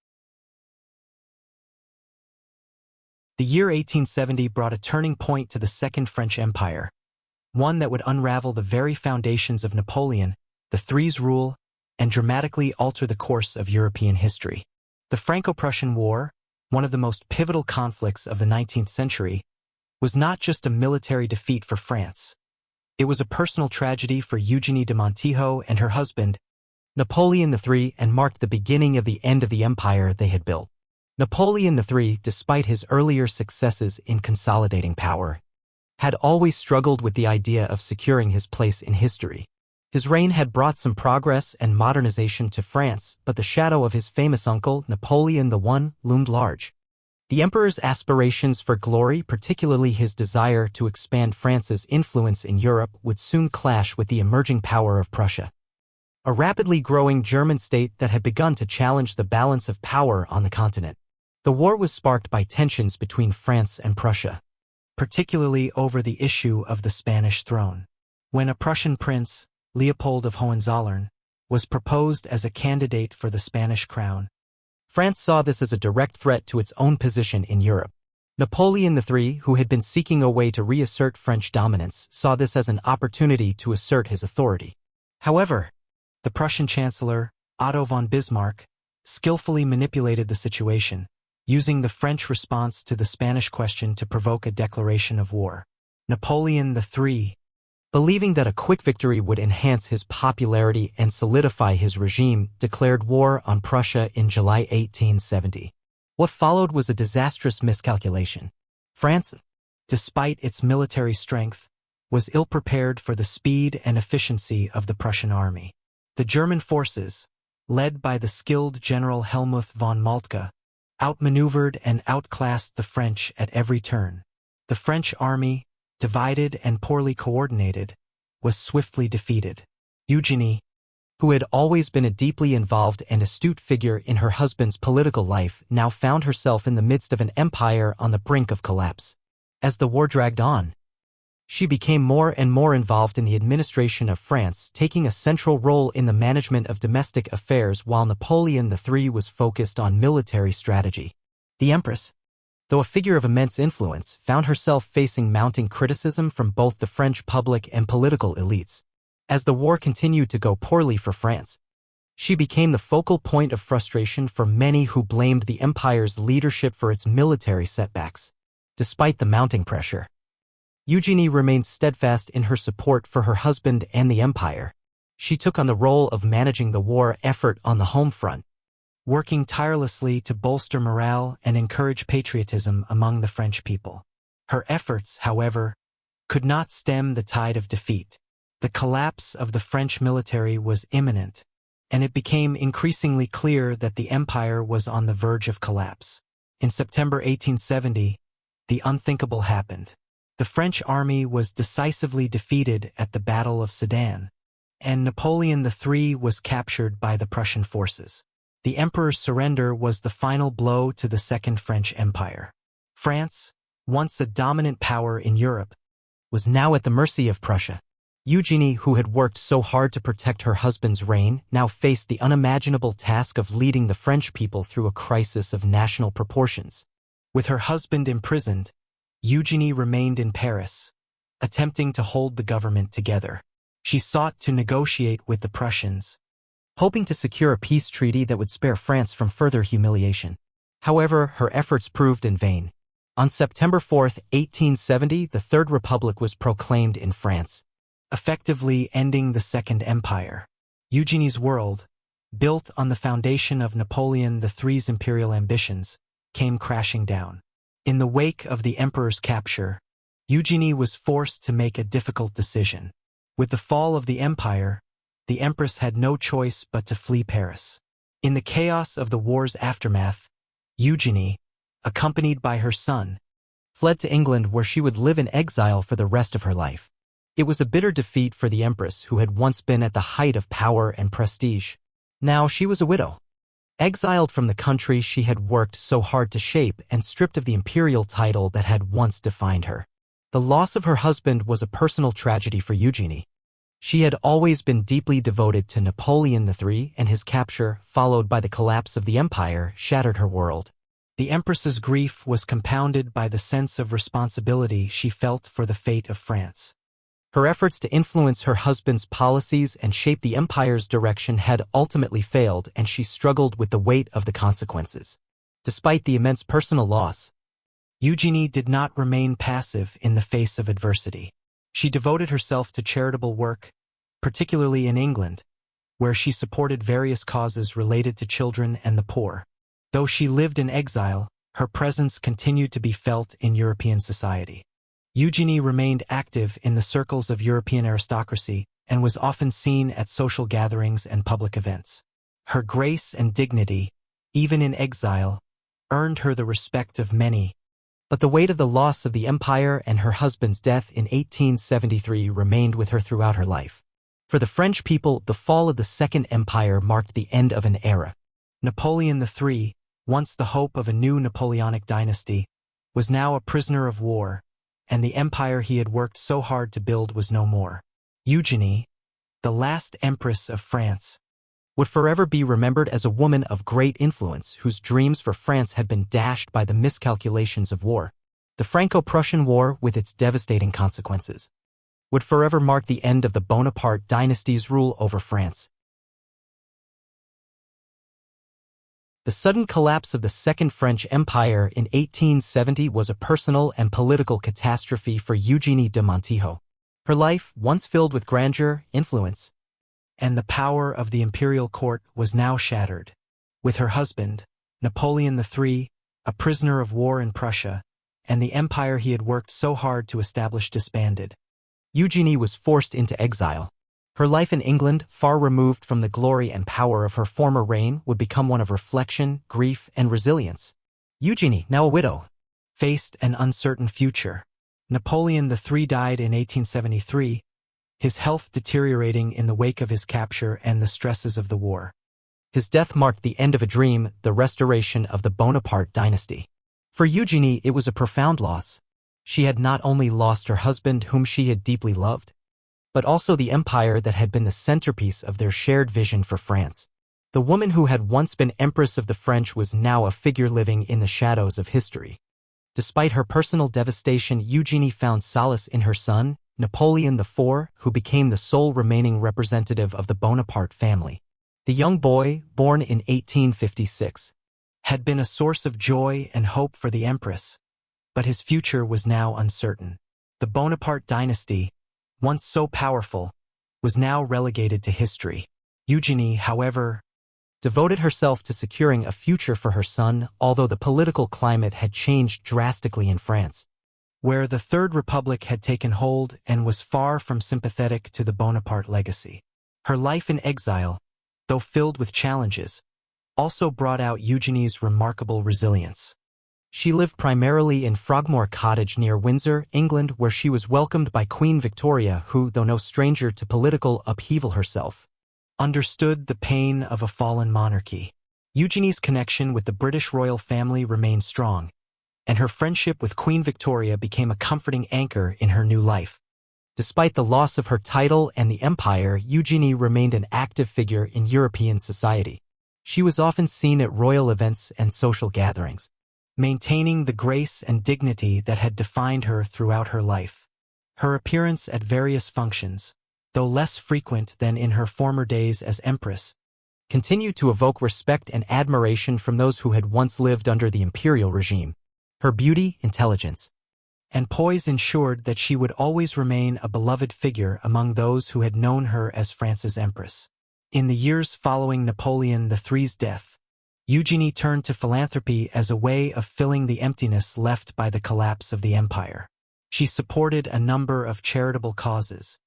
The year 1870 brought a turning point to the Second French Empire, one that would unravel the very foundations of Napoleon III's rule and dramatically alter the course of European history. The Franco-Prussian War, one of the most pivotal conflicts of the 19th century, was not just a military defeat for France. It was a personal tragedy for Eugénie de Montijo and her husband, Napoleon III, and marked the beginning of the end of the empire they had built. Napoleon III, despite his earlier successes in consolidating power, had always struggled with the idea of securing his place in history. His reign had brought some progress and modernization to France, but the shadow of his famous uncle, Napoleon I, loomed large. The emperor's aspirations for glory, particularly his desire to expand France's influence in Europe, would soon clash with the emerging power of Prussia, a rapidly growing German state that had begun to challenge the balance of power on the continent. The war was sparked by tensions between France and Prussia, particularly over the issue of the Spanish throne. When a Prussian prince, Leopold of Hohenzollern, was proposed as a candidate for the Spanish crown, France saw this as a direct threat to its own position in Europe. Napoleon III, who had been seeking a way to reassert French dominance, saw this as an opportunity to assert his authority. However, the Prussian Chancellor, Otto von Bismarck, skillfully manipulated the situation, using the French response to the Spanish question to provoke a declaration of war. Napoleon III, believing that a quick victory would enhance his popularity and solidify his regime, declared war on Prussia in July 1870. What followed was a disastrous miscalculation. France, despite its military strength, was ill-prepared for the speed and efficiency of the Prussian army. The German forces, led by the skilled General Helmuth von Moltke, outmaneuvered and outclassed the French at every turn. The French army, divided and poorly coordinated, was swiftly defeated. Eugénie, who had always been a deeply involved and astute figure in her husband's political life, now found herself in the midst of an empire on the brink of collapse. As the war dragged on, she became more and more involved in the administration of France, taking a central role in the management of domestic affairs while Napoleon III was focused on military strategy. The Empress, though a figure of immense influence, found herself facing mounting criticism from both the French public and political elites. As the war continued to go poorly for France, she became the focal point of frustration for many who blamed the empire's leadership for its military setbacks. Despite the mounting pressure, Eugénie remained steadfast in her support for her husband and the empire. She took on the role of managing the war effort on the home front, working tirelessly to bolster morale and encourage patriotism among the French people. Her efforts, however, could not stem the tide of defeat. The collapse of the French military was imminent, and it became increasingly clear that the empire was on the verge of collapse. In September 1870, the unthinkable happened. The French army was decisively defeated at the Battle of Sedan, and Napoleon III was captured by the Prussian forces. The emperor's surrender was the final blow to the Second French Empire. France, once a dominant power in Europe, was now at the mercy of Prussia. Eugénie, who had worked so hard to protect her husband's reign, now faced the unimaginable task of leading the French people through a crisis of national proportions. With her husband imprisoned, Eugénie remained in Paris, attempting to hold the government together. She sought to negotiate with the Prussians, hoping to secure a peace treaty that would spare France from further humiliation. However, her efforts proved in vain. On September 4, 1870, the Third Republic was proclaimed in France, effectively ending the Second Empire. Eugénie's world, built on the foundation of Napoleon III's imperial ambitions, came crashing down. In the wake of the emperor's capture, Eugénie was forced to make a difficult decision. With the fall of the empire, the empress had no choice but to flee Paris. In the chaos of the war's aftermath, Eugénie, accompanied by her son, fled to England where she would live in exile for the rest of her life. It was a bitter defeat for the empress who had once been at the height of power and prestige. Now she was a widow, exiled from the country she had worked so hard to shape and stripped of the imperial title that had once defined her. The loss of her husband was a personal tragedy for Eugénie. She had always been deeply devoted to Napoleon III, and his capture, followed by the collapse of the empire, shattered her world. The empress's grief was compounded by the sense of responsibility she felt for the fate of France. Her efforts to influence her husband's policies and shape the empire's direction had ultimately failed, and she struggled with the weight of the consequences. Despite the immense personal loss, Eugénie did not remain passive in the face of adversity. She devoted herself to charitable work, particularly in England, where she supported various causes related to children and the poor. Though she lived in exile, her presence continued to be felt in European society. Eugénie remained active in the circles of European aristocracy and was often seen at social gatherings and public events. Her grace and dignity, even in exile, earned her the respect of many, but the weight of the loss of the empire and her husband's death in 1873 remained with her throughout her life. For the French people, the fall of the Second Empire marked the end of an era. Napoleon III, once the hope of a new Napoleonic dynasty, was now a prisoner of war, and the empire he had worked so hard to build was no more. Eugénie, the last Empress of France, would forever be remembered as a woman of great influence whose dreams for France had been dashed by the miscalculations of war. The Franco-Prussian War, with its devastating consequences, would forever mark the end of the Bonaparte dynasty's rule over France. The sudden collapse of the Second French Empire in 1870 was a personal and political catastrophe for Eugénie de Montijo. Her life, once filled with grandeur, influence, and the power of the imperial court, was now shattered. With her husband, Napoleon III, a prisoner of war in Prussia, and the empire he had worked so hard to establish disbanded, Eugénie was forced into exile. Her life in England, far removed from the glory and power of her former reign, would become one of reflection, grief, and resilience. Eugénie, now a widow, faced an uncertain future. Napoleon III died in 1873, his health deteriorating in the wake of his capture and the stresses of the war. His death marked the end of a dream, the restoration of the Bonaparte dynasty. For Eugénie, it was a profound loss. She had not only lost her husband, whom she had deeply loved, but also the empire that had been the centerpiece of their shared vision for France. The woman who had once been Empress of the French was now a figure living in the shadows of history. Despite her personal devastation, Eugénie found solace in her son, Napoleon IV, who became the sole remaining representative of the Bonaparte family. The young boy, born in 1856, had been a source of joy and hope for the Empress, but his future was now uncertain. The Bonaparte dynasty, once so powerful, was now relegated to history. Eugénie, however, devoted herself to securing a future for her son, although the political climate had changed drastically in France, where the Third Republic had taken hold and was far from sympathetic to the Bonaparte legacy. Her life in exile, though filled with challenges, also brought out Eugénie's remarkable resilience. She lived primarily in Frogmore Cottage near Windsor, England, where she was welcomed by Queen Victoria, who, though no stranger to political upheaval herself, understood the pain of a fallen monarchy. Eugénie's connection with the British royal family remained strong, and her friendship with Queen Victoria became a comforting anchor in her new life. Despite the loss of her title and the empire, Eugénie remained an active figure in European society. She was often seen at royal events and social gatherings, maintaining the grace and dignity that had defined her throughout her life. Her appearance at various functions, though less frequent than in her former days as Empress, continued to evoke respect and admiration from those who had once lived under the imperial regime. Her beauty, intelligence, and poise ensured that she would always remain a beloved figure among those who had known her as France's Empress. In the years following Napoleon III's death, Eugénie turned to philanthropy as a way of filling the emptiness left by the collapse of the empire. She supported a number of charitable causes,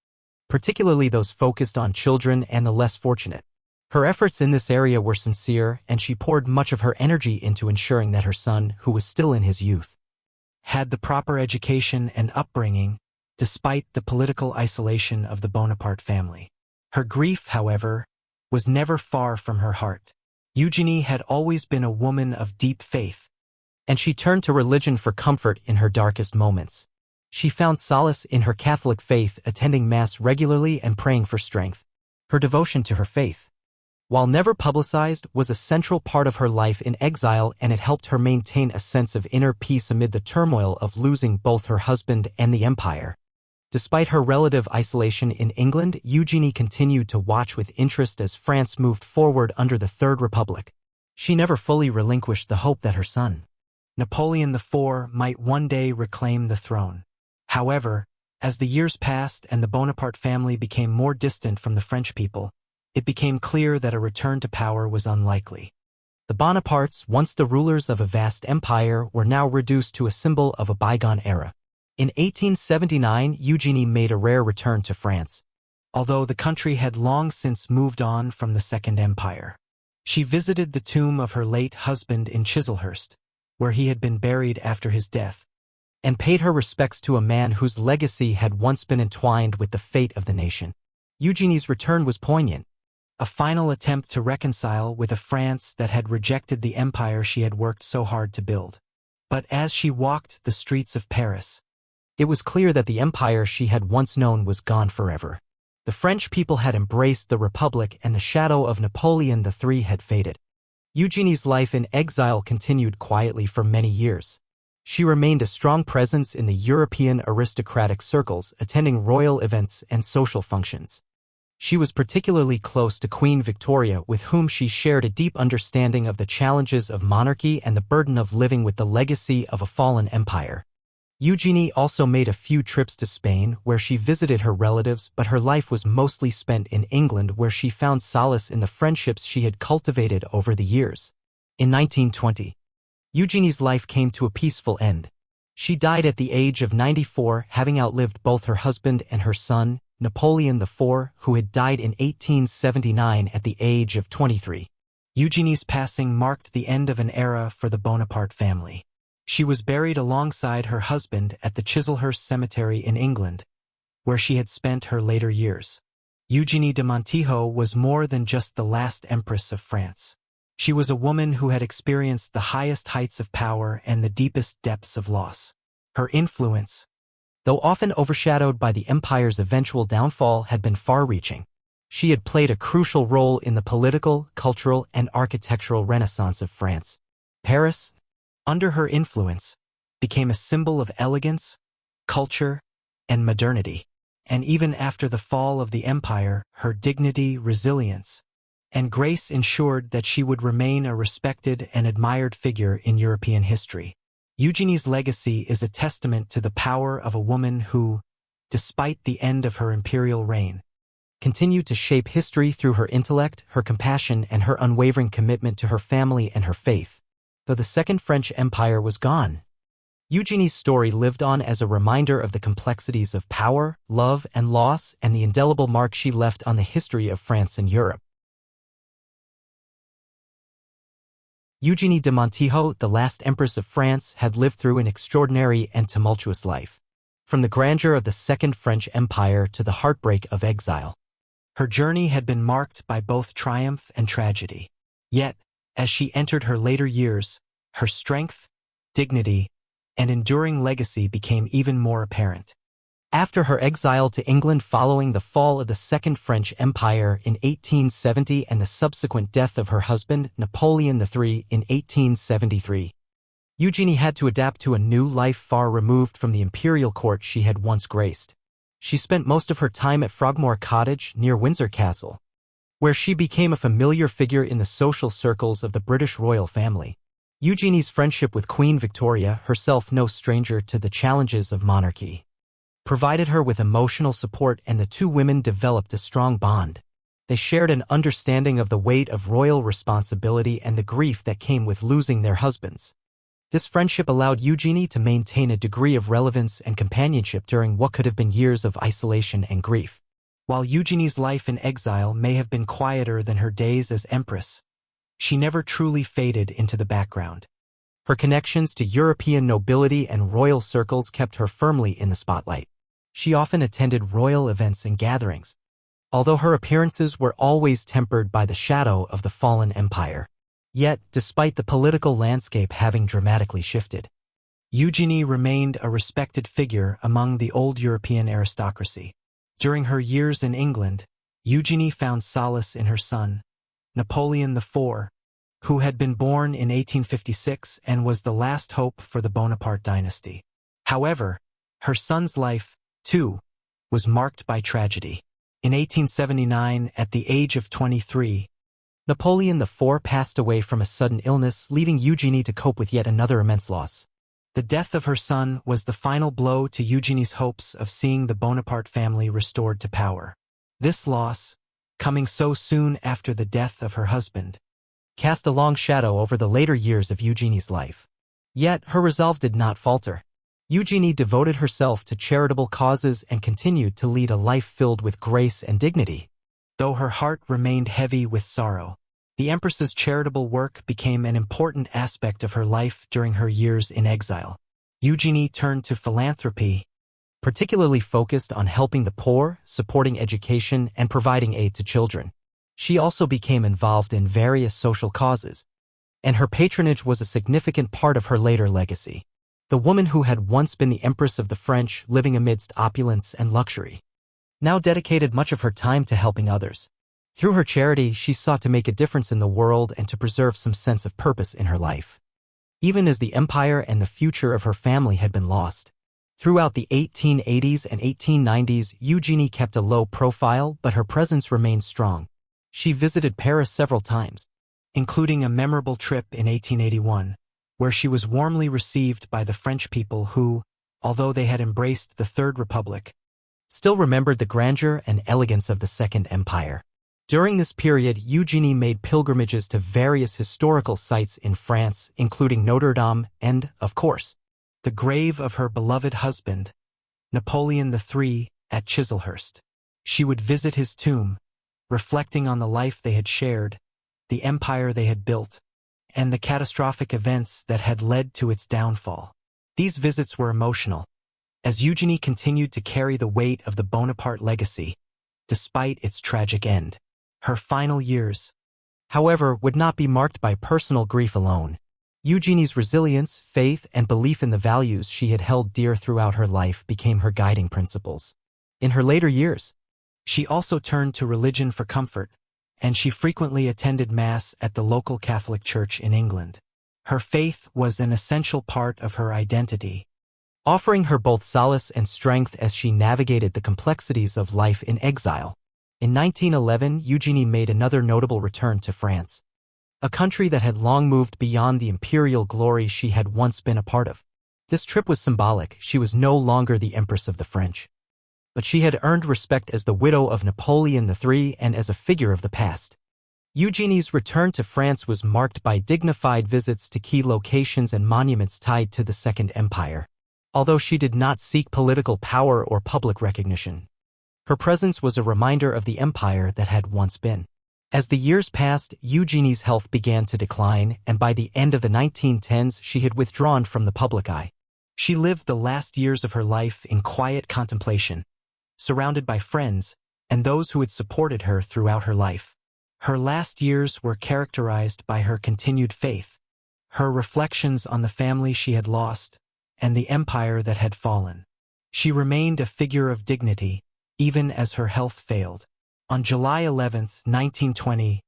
particularly those focused on children and the less fortunate. Her efforts in this area were sincere, and she poured much of her energy into ensuring that her son, who was still in his youth, had the proper education and upbringing, despite the political isolation of the Bonaparte family. Her grief, however, was never far from her heart. Eugénie had always been a woman of deep faith, and she turned to religion for comfort in her darkest moments. She found solace in her Catholic faith, attending Mass regularly and praying for strength. Her devotion to her faith, while never publicized, was a central part of her life in exile, and it helped her maintain a sense of inner peace amid the turmoil of losing both her husband and the empire. Despite her relative isolation in England, Eugénie continued to watch with interest as France moved forward under the Third Republic. She never fully relinquished the hope that her son, Napoleon IV, might one day reclaim the throne. However, as the years passed and the Bonaparte family became more distant from the French people, it became clear that a return to power was unlikely. The Bonapartes, once the rulers of a vast empire, were now reduced to a symbol of a bygone era. In 1879, Eugénie made a rare return to France, although the country had long since moved on from the Second Empire. She visited the tomb of her late husband in Chislehurst, where he had been buried after his death, and paid her respects to a man whose legacy had once been entwined with the fate of the nation. Eugénie's return was poignant, a final attempt to reconcile with a France that had rejected the empire she had worked so hard to build. But as she walked the streets of Paris, it was clear that the empire she had once known was gone forever. The French people had embraced the Republic and the shadow of Napoleon III had faded. Eugénie's life in exile continued quietly for many years. She remained a strong presence in the European aristocratic circles, attending royal events and social functions. She was particularly close to Queen Victoria, with whom she shared a deep understanding of the challenges of monarchy and the burden of living with the legacy of a fallen empire. Eugénie also made a few trips to Spain, where she visited her relatives, but her life was mostly spent in England, where she found solace in the friendships she had cultivated over the years. In 1920, Eugénie's life came to a peaceful end. She died at the age of 94, having outlived both her husband and her son, Napoleon IV, who had died in 1879 at the age of 23. Eugénie's passing marked the end of an era for the Bonaparte family. She was buried alongside her husband at the Chislehurst Cemetery in England, where she had spent her later years. Eugénie de Montijo was more than just the last Empress of France. She was a woman who had experienced the highest heights of power and the deepest depths of loss. Her influence, though often overshadowed by the empire's eventual downfall, had been far-reaching. She had played a crucial role in the political, cultural, and architectural renaissance of France. Paris, under her influence, became a symbol of elegance, culture, and modernity. And even after the fall of the empire, her dignity, resilience, and grace ensured that she would remain a respected and admired figure in European history. Eugénie's legacy is a testament to the power of a woman who, despite the end of her imperial reign, continued to shape history through her intellect, her compassion, and her unwavering commitment to her family and her faith. Though the Second French Empire was gone, Eugénie's story lived on as a reminder of the complexities of power, love, and loss, and the indelible mark she left on the history of France and Europe. Eugénie de Montijo, the last Empress of France, had lived through an extraordinary and tumultuous life. From the grandeur of the Second French Empire to the heartbreak of exile, her journey had been marked by both triumph and tragedy. Yet, as she entered her later years, her strength, dignity, and enduring legacy became even more apparent. After her exile to England following the fall of the Second French Empire in 1870 and the subsequent death of her husband, Napoleon III, in 1873, Eugénie had to adapt to a new life far removed from the imperial court she had once graced. She spent most of her time at Frogmore Cottage near Windsor Castle, where she became a familiar figure in the social circles of the British royal family. Eugénie's friendship with Queen Victoria, herself no stranger to the challenges of monarchy, provided her with emotional support, and the two women developed a strong bond. They shared an understanding of the weight of royal responsibility and the grief that came with losing their husbands. This friendship allowed Eugénie to maintain a degree of relevance and companionship during what could have been years of isolation and grief. While Eugénie's life in exile may have been quieter than her days as empress, she never truly faded into the background. Her connections to European nobility and royal circles kept her firmly in the spotlight. She often attended royal events and gatherings, although her appearances were always tempered by the shadow of the fallen empire. Yet, despite the political landscape having dramatically shifted, Eugénie remained a respected figure among the old European aristocracy. During her years in England, Eugénie found solace in her son, Napoleon IV, who had been born in 1856 and was the last hope for the Bonaparte dynasty. However, her son's life, too, was marked by tragedy. In 1879, at the age of 23, Napoleon IV passed away from a sudden illness, leaving Eugénie to cope with yet another immense loss. The death of her son was the final blow to Eugénie's hopes of seeing the Bonaparte family restored to power. This loss, coming so soon after the death of her husband, cast a long shadow over the later years of Eugénie's life. Yet her resolve did not falter. Eugénie devoted herself to charitable causes and continued to lead a life filled with grace and dignity. Though her heart remained heavy with sorrow, the Empress's charitable work became an important aspect of her life during her years in exile. Eugénie turned to philanthropy, particularly focused on helping the poor, supporting education, and providing aid to children. She also became involved in various social causes, and her patronage was a significant part of her later legacy. The woman who had once been the Empress of the French, living amidst opulence and luxury, now dedicated much of her time to helping others. Through her charity, she sought to make a difference in the world and to preserve some sense of purpose in her life. Even as the empire and the future of her family had been lost. Throughout the 1880s and 1890s, Eugénie kept a low profile, but her presence remained strong. She visited Paris several times, including a memorable trip in 1881, where she was warmly received by the French people who, although they had embraced the Third Republic, still remembered the grandeur and elegance of the Second Empire. During this period, Eugénie made pilgrimages to various historical sites in France, including Notre Dame and, of course, the grave of her beloved husband, Napoleon III, at Chislehurst. She would visit his tomb, reflecting on the life they had shared, the empire they had built, and the catastrophic events that had led to its downfall. These visits were emotional, as Eugénie continued to carry the weight of the Bonaparte legacy, despite its tragic end. Her final years, however, would not be marked by personal grief alone. Eugénie's resilience, faith, and belief in the values she had held dear throughout her life became her guiding principles. In her later years, she also turned to religion for comfort, and she frequently attended Mass at the local Catholic Church in England. Her faith was an essential part of her identity, offering her both solace and strength as she navigated the complexities of life in exile. In 1911, Eugénie made another notable return to France, a country that had long moved beyond the imperial glory she had once been a part of. This trip was symbolic. She was no longer the Empress of the French, but she had earned respect as the widow of Napoleon III and as a figure of the past. Eugénie's return to France was marked by dignified visits to key locations and monuments tied to the Second Empire. Although she did not seek political power or public recognition, her presence was a reminder of the empire that had once been. As the years passed, Eugénie's health began to decline, and by the end of the 1910s she had withdrawn from the public eye. She lived the last years of her life in quiet contemplation, surrounded by friends and those who had supported her throughout her life. Her last years were characterized by her continued faith, her reflections on the family she had lost, and the empire that had fallen. She remained a figure of dignity, even as her health failed. On July 11, 1920,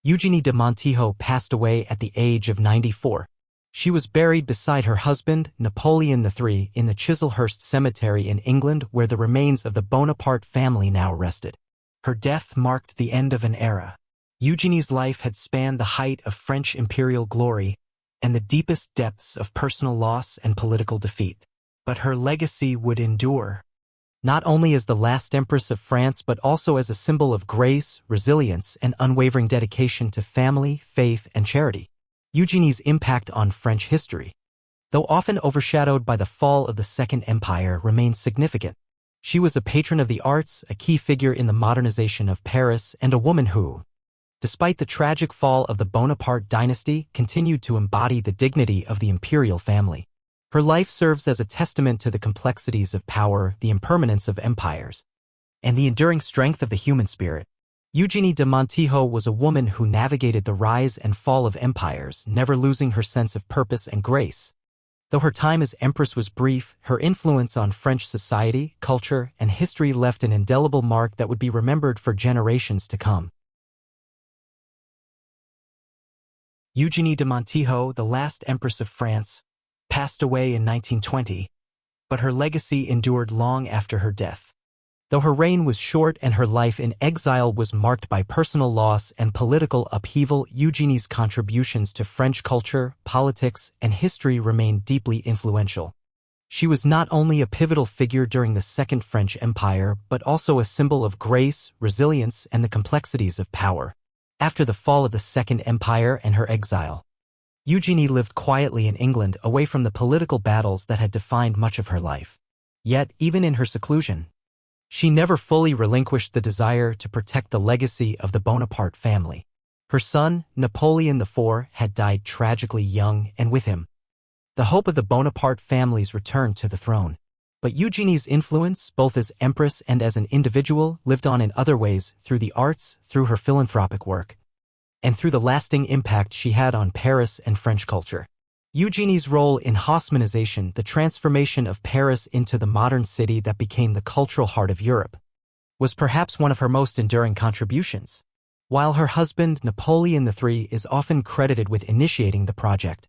Eugénie de Montijo passed away at the age of 94. She was buried beside her husband, Napoleon III, in the Chislehurst Cemetery in England, where the remains of the Bonaparte family now rested. Her death marked the end of an era. Eugénie's life had spanned the height of French imperial glory and the deepest depths of personal loss and political defeat. But her legacy would endure, not only as the last Empress of France but also as a symbol of grace, resilience, and unwavering dedication to family, faith, and charity. Eugénie's impact on French history, though often overshadowed by the fall of the Second Empire, remains significant. She was a patron of the arts, a key figure in the modernization of Paris, and a woman who, despite the tragic fall of the Bonaparte dynasty, continued to embody the dignity of the imperial family. Her life serves as a testament to the complexities of power, the impermanence of empires, and the enduring strength of the human spirit. Eugénie de Montijo was a woman who navigated the rise and fall of empires, never losing her sense of purpose and grace. Though her time as empress was brief, her influence on French society, culture, and history left an indelible mark that would be remembered for generations to come. Eugénie de Montijo, the last Empress of France, passed away in 1920, but her legacy endured long after her death. Though her reign was short and her life in exile was marked by personal loss and political upheaval, Eugenie's contributions to French culture, politics, and history remained deeply influential. She was not only a pivotal figure during the Second French Empire, but also a symbol of grace, resilience, and the complexities of power. After the fall of the Second Empire and her exile, Eugénie lived quietly in England away from the political battles that had defined much of her life. Yet, even in her seclusion, she never fully relinquished the desire to protect the legacy of the Bonaparte family. Her son, Napoleon IV, had died tragically young, and with him, the hope of the Bonaparte family's return to the throne. But Eugenie's influence, both as empress and as an individual, lived on in other ways, through the arts, through her philanthropic work, and through the lasting impact she had on Paris and French culture. Eugenie's role in Haussmannization, the transformation of Paris into the modern city that became the cultural heart of Europe, was perhaps one of her most enduring contributions. While her husband, Napoleon III, is often credited with initiating the project,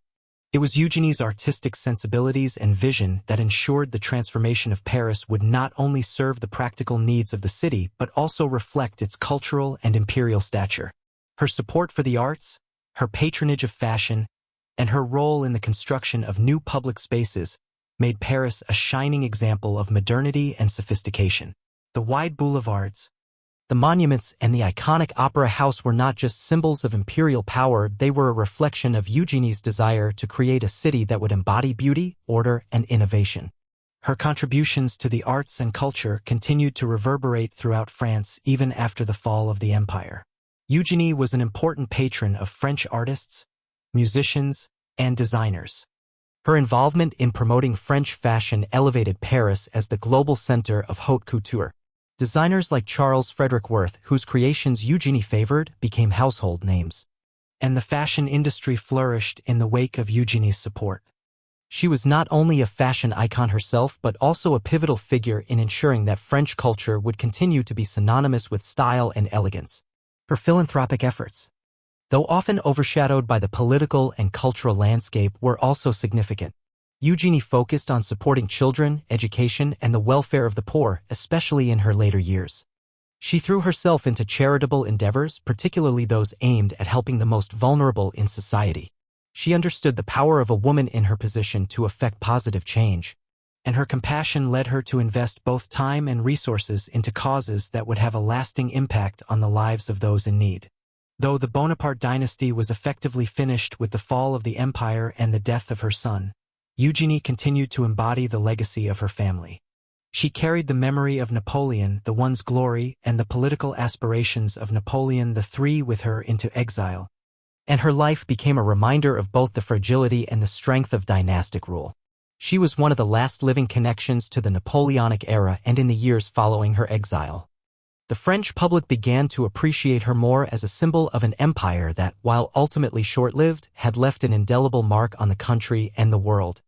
it was Eugenie's artistic sensibilities and vision that ensured the transformation of Paris would not only serve the practical needs of the city but also reflect its cultural and imperial stature. Her support for the arts, her patronage of fashion, and her role in the construction of new public spaces made Paris a shining example of modernity and sophistication. The wide boulevards, the monuments, and the iconic opera house were not just symbols of imperial power, they were a reflection of Eugenie's desire to create a city that would embody beauty, order, and innovation. Her contributions to the arts and culture continued to reverberate throughout France even after the fall of the empire. Eugénie was an important patron of French artists, musicians, and designers. Her involvement in promoting French fashion elevated Paris as the global center of haute couture. Designers like Charles Frederick Worth, whose creations Eugénie favored, became household names, and the fashion industry flourished in the wake of Eugenie's support. She was not only a fashion icon herself but also a pivotal figure in ensuring that French culture would continue to be synonymous with style and elegance. Her philanthropic efforts, though often overshadowed by the political and cultural landscape, were also significant. Eugénie focused on supporting children, education, and the welfare of the poor, especially in her later years. She threw herself into charitable endeavors, particularly those aimed at helping the most vulnerable in society. She understood the power of a woman in her position to effect positive change, and her compassion led her to invest both time and resources into causes that would have a lasting impact on the lives of those in need. Though the Bonaparte dynasty was effectively finished with the fall of the empire and the death of her son, Eugénie continued to embody the legacy of her family. She carried the memory of Napoleon, the one's glory, and the political aspirations of Napoleon III with her into exile, and her life became a reminder of both the fragility and the strength of dynastic rule. She was one of the last living connections to the Napoleonic era, and in the years following her exile, the French public began to appreciate her more as a symbol of an empire that, while ultimately short-lived, had left an indelible mark on the country and the world.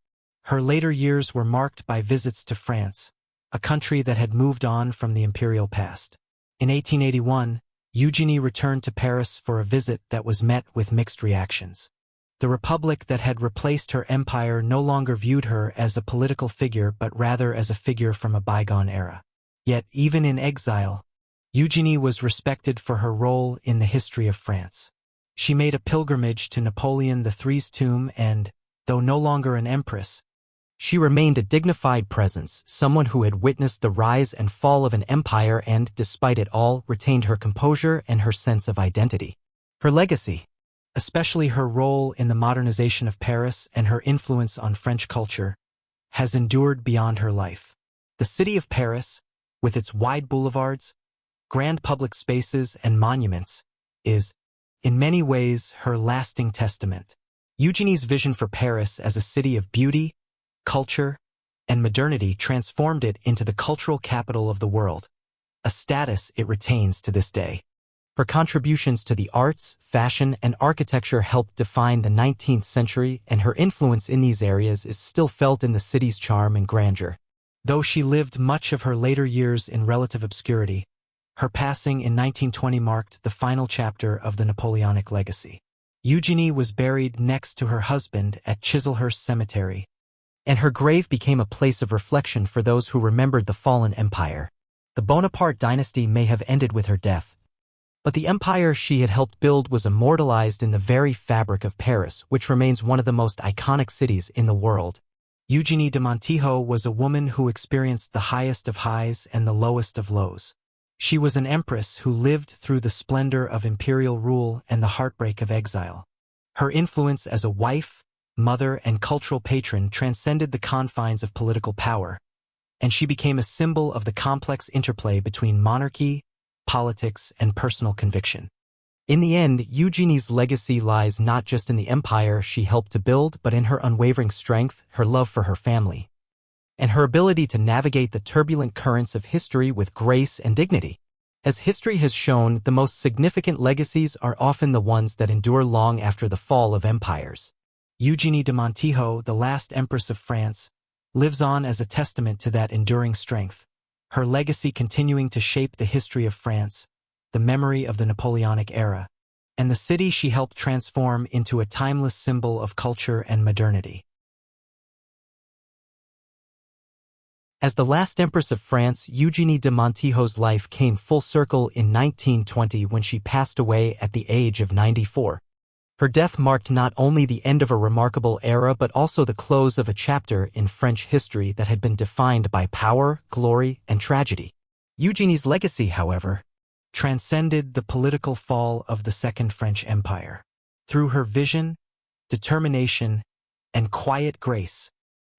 Her later years were marked by visits to France, a country that had moved on from the imperial past. In 1881, Eugénie returned to Paris for a visit that was met with mixed reactions. The republic that had replaced her empire no longer viewed her as a political figure but rather as a figure from a bygone era. Yet, even in exile, Eugénie was respected for her role in the history of France. She made a pilgrimage to Napoleon III's tomb and, though no longer an empress, she remained a dignified presence, someone who had witnessed the rise and fall of an empire and, despite it all, retained her composure and her sense of identity. Her legacy, especially her role in the modernization of Paris and her influence on French culture, has endured beyond her life. The city of Paris, with its wide boulevards, grand public spaces, and monuments, is, in many ways, her lasting testament. Eugénie's vision for Paris as a city of beauty, culture, and modernity transformed it into the cultural capital of the world, a status it retains to this day. Her contributions to the arts, fashion, and architecture helped define the 19th century, and her influence in these areas is still felt in the city's charm and grandeur. Though she lived much of her later years in relative obscurity, her passing in 1920 marked the final chapter of the Napoleonic legacy. Eugénie was buried next to her husband at Chislehurst Cemetery, and her grave became a place of reflection for those who remembered the fallen empire. The Bonaparte dynasty may have ended with her death, but the empire she had helped build was immortalized in the very fabric of Paris, which remains one of the most iconic cities in the world. Eugénie de Montijo was a woman who experienced the highest of highs and the lowest of lows. She was an empress who lived through the splendor of imperial rule and the heartbreak of exile. Her influence as a wife, mother, and cultural patron transcended the confines of political power, and she became a symbol of the complex interplay between monarchy, politics, and personal conviction. In the end, Eugénie's legacy lies not just in the empire she helped to build, but in her unwavering strength, her love for her family, and her ability to navigate the turbulent currents of history with grace and dignity. As history has shown, the most significant legacies are often the ones that endure long after the fall of empires. Eugénie de Montijo, the last Empress of France, lives on as a testament to that enduring strength, her legacy continuing to shape the history of France, the memory of the Napoleonic era, and the city she helped transform into a timeless symbol of culture and modernity. As the last Empress of France, Eugénie de Montijo's life came full circle in 1920 when she passed away at the age of 94. Her death marked not only the end of a remarkable era but also the close of a chapter in French history that had been defined by power, glory, and tragedy. Eugénie's legacy, however, transcended the political fall of the Second French Empire. Through her vision, determination, and quiet grace,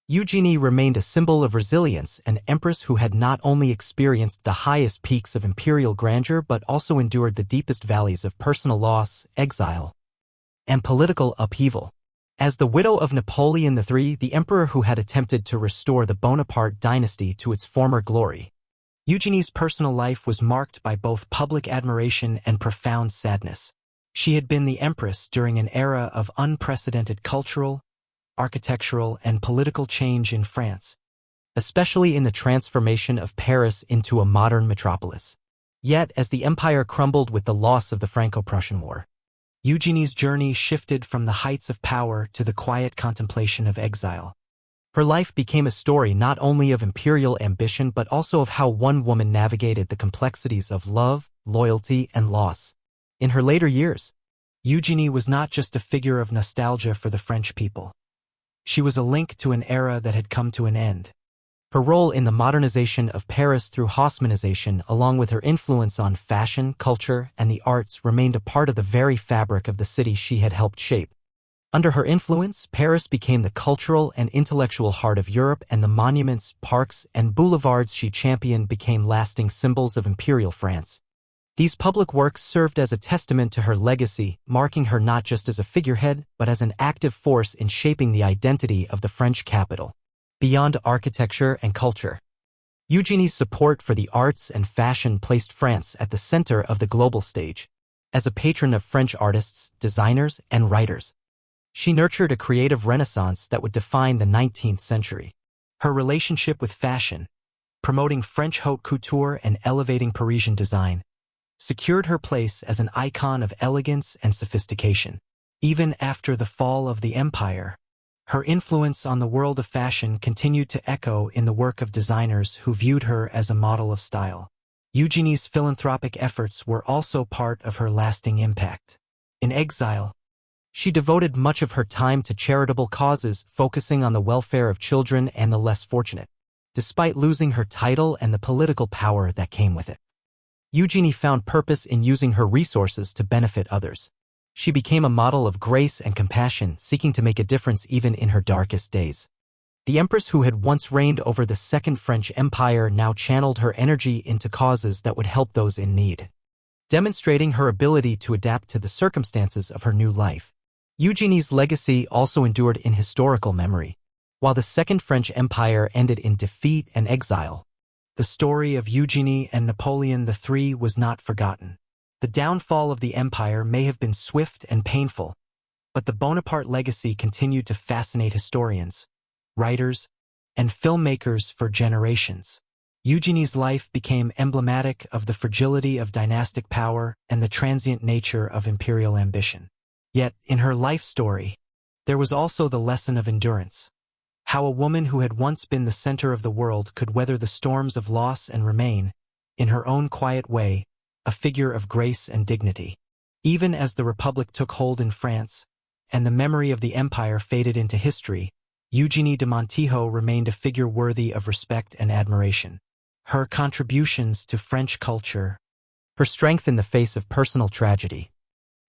Eugénie remained a symbol of resilience, an empress who had not only experienced the highest peaks of imperial grandeur but also endured the deepest valleys of personal loss, exile, and political upheaval. As the widow of Napoleon III, the emperor who had attempted to restore the Bonaparte dynasty to its former glory, Eugénie's personal life was marked by both public admiration and profound sadness. She had been the empress during an era of unprecedented cultural, architectural, and political change in France, especially in the transformation of Paris into a modern metropolis. Yet, as the empire crumbled with the loss of the Franco-Prussian War, Eugénie's journey shifted from the heights of power to the quiet contemplation of exile. Her life became a story not only of imperial ambition but also of how one woman navigated the complexities of love, loyalty, and loss. In her later years, Eugénie was not just a figure of nostalgia for the French people. She was a link to an era that had come to an end. Her role in the modernization of Paris through Haussmannization, along with her influence on fashion, culture, and the arts, remained a part of the very fabric of the city she had helped shape. Under her influence, Paris became the cultural and intellectual heart of Europe, and the monuments, parks, and boulevards she championed became lasting symbols of imperial France. These public works served as a testament to her legacy, marking her not just as a figurehead, but as an active force in shaping the identity of the French capital. Beyond architecture and culture, Eugénie's support for the arts and fashion placed France at the center of the global stage. As a patron of French artists, designers, and writers, she nurtured a creative renaissance that would define the 19th century. Her relationship with fashion, promoting French haute couture and elevating Parisian design, secured her place as an icon of elegance and sophistication. Even after the fall of the empire, her influence on the world of fashion continued to echo in the work of designers who viewed her as a model of style. Eugénie's philanthropic efforts were also part of her lasting impact. In exile, she devoted much of her time to charitable causes, focusing on the welfare of children and the less fortunate. Despite losing her title and the political power that came with it, Eugénie found purpose in using her resources to benefit others. She became a model of grace and compassion, seeking to make a difference even in her darkest days. The empress who had once reigned over the Second French Empire now channeled her energy into causes that would help those in need, demonstrating her ability to adapt to the circumstances of her new life. Eugénie's legacy also endured in historical memory. While the Second French Empire ended in defeat and exile, the story of Eugénie and Napoleon III was not forgotten. The downfall of the empire may have been swift and painful, but the Bonaparte legacy continued to fascinate historians, writers, and filmmakers for generations. Eugénie's life became emblematic of the fragility of dynastic power and the transient nature of imperial ambition. Yet, in her life story, there was also the lesson of endurance. How a woman who had once been the center of the world could weather the storms of loss and remain, in her own quiet way, a figure of grace and dignity. Even as the Republic took hold in France, and the memory of the empire faded into history, Eugénie de Montijo remained a figure worthy of respect and admiration. Her contributions to French culture, her strength in the face of personal tragedy,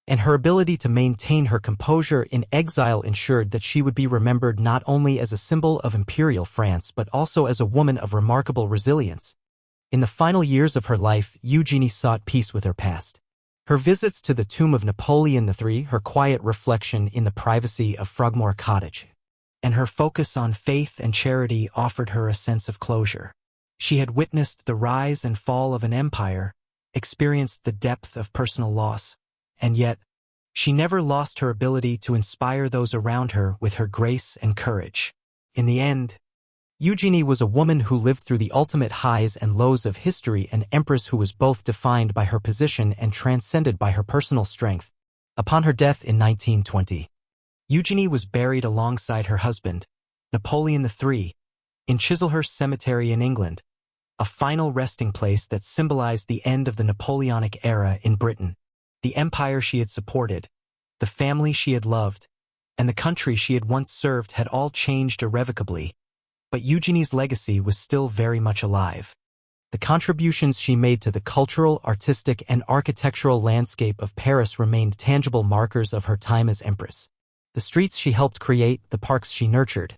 and her ability to maintain her composure in exile ensured that she would be remembered not only as a symbol of imperial France but also as a woman of remarkable resilience. In the final years of her life, Eugénie sought peace with her past. Her visits to the tomb of Napoleon III, her quiet reflection in the privacy of Frogmore Cottage, and her focus on faith and charity offered her a sense of closure. She had witnessed the rise and fall of an empire, experienced the depth of personal loss, and yet, she never lost her ability to inspire those around her with her grace and courage. In the end, Eugénie was a woman who lived through the ultimate highs and lows of history, an empress who was both defined by her position and transcended by her personal strength. Upon her death in 1920, Eugénie was buried alongside her husband, Napoleon III, in Chislehurst Cemetery in England, a final resting place that symbolized the end of the Napoleonic era in Britain. The empire she had supported, the family she had loved, and the country she had once served had all changed irrevocably, but Eugénie's legacy was still very much alive. The contributions she made to the cultural, artistic, and architectural landscape of Paris remained tangible markers of her time as empress. The streets she helped create, the parks she nurtured,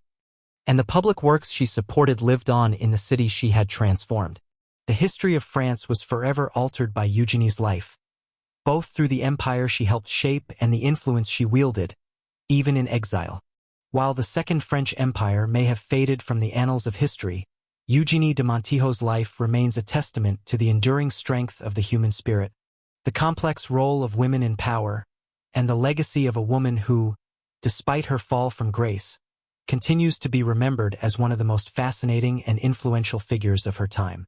and the public works she supported lived on in the city she had transformed. The history of France was forever altered by Eugénie's life, both through the empire she helped shape and the influence she wielded, even in exile. While the Second French Empire may have faded from the annals of history, Eugénie de Montijo's life remains a testament to the enduring strength of the human spirit, the complex role of women in power, and the legacy of a woman who, despite her fall from grace, continues to be remembered as one of the most fascinating and influential figures of her time.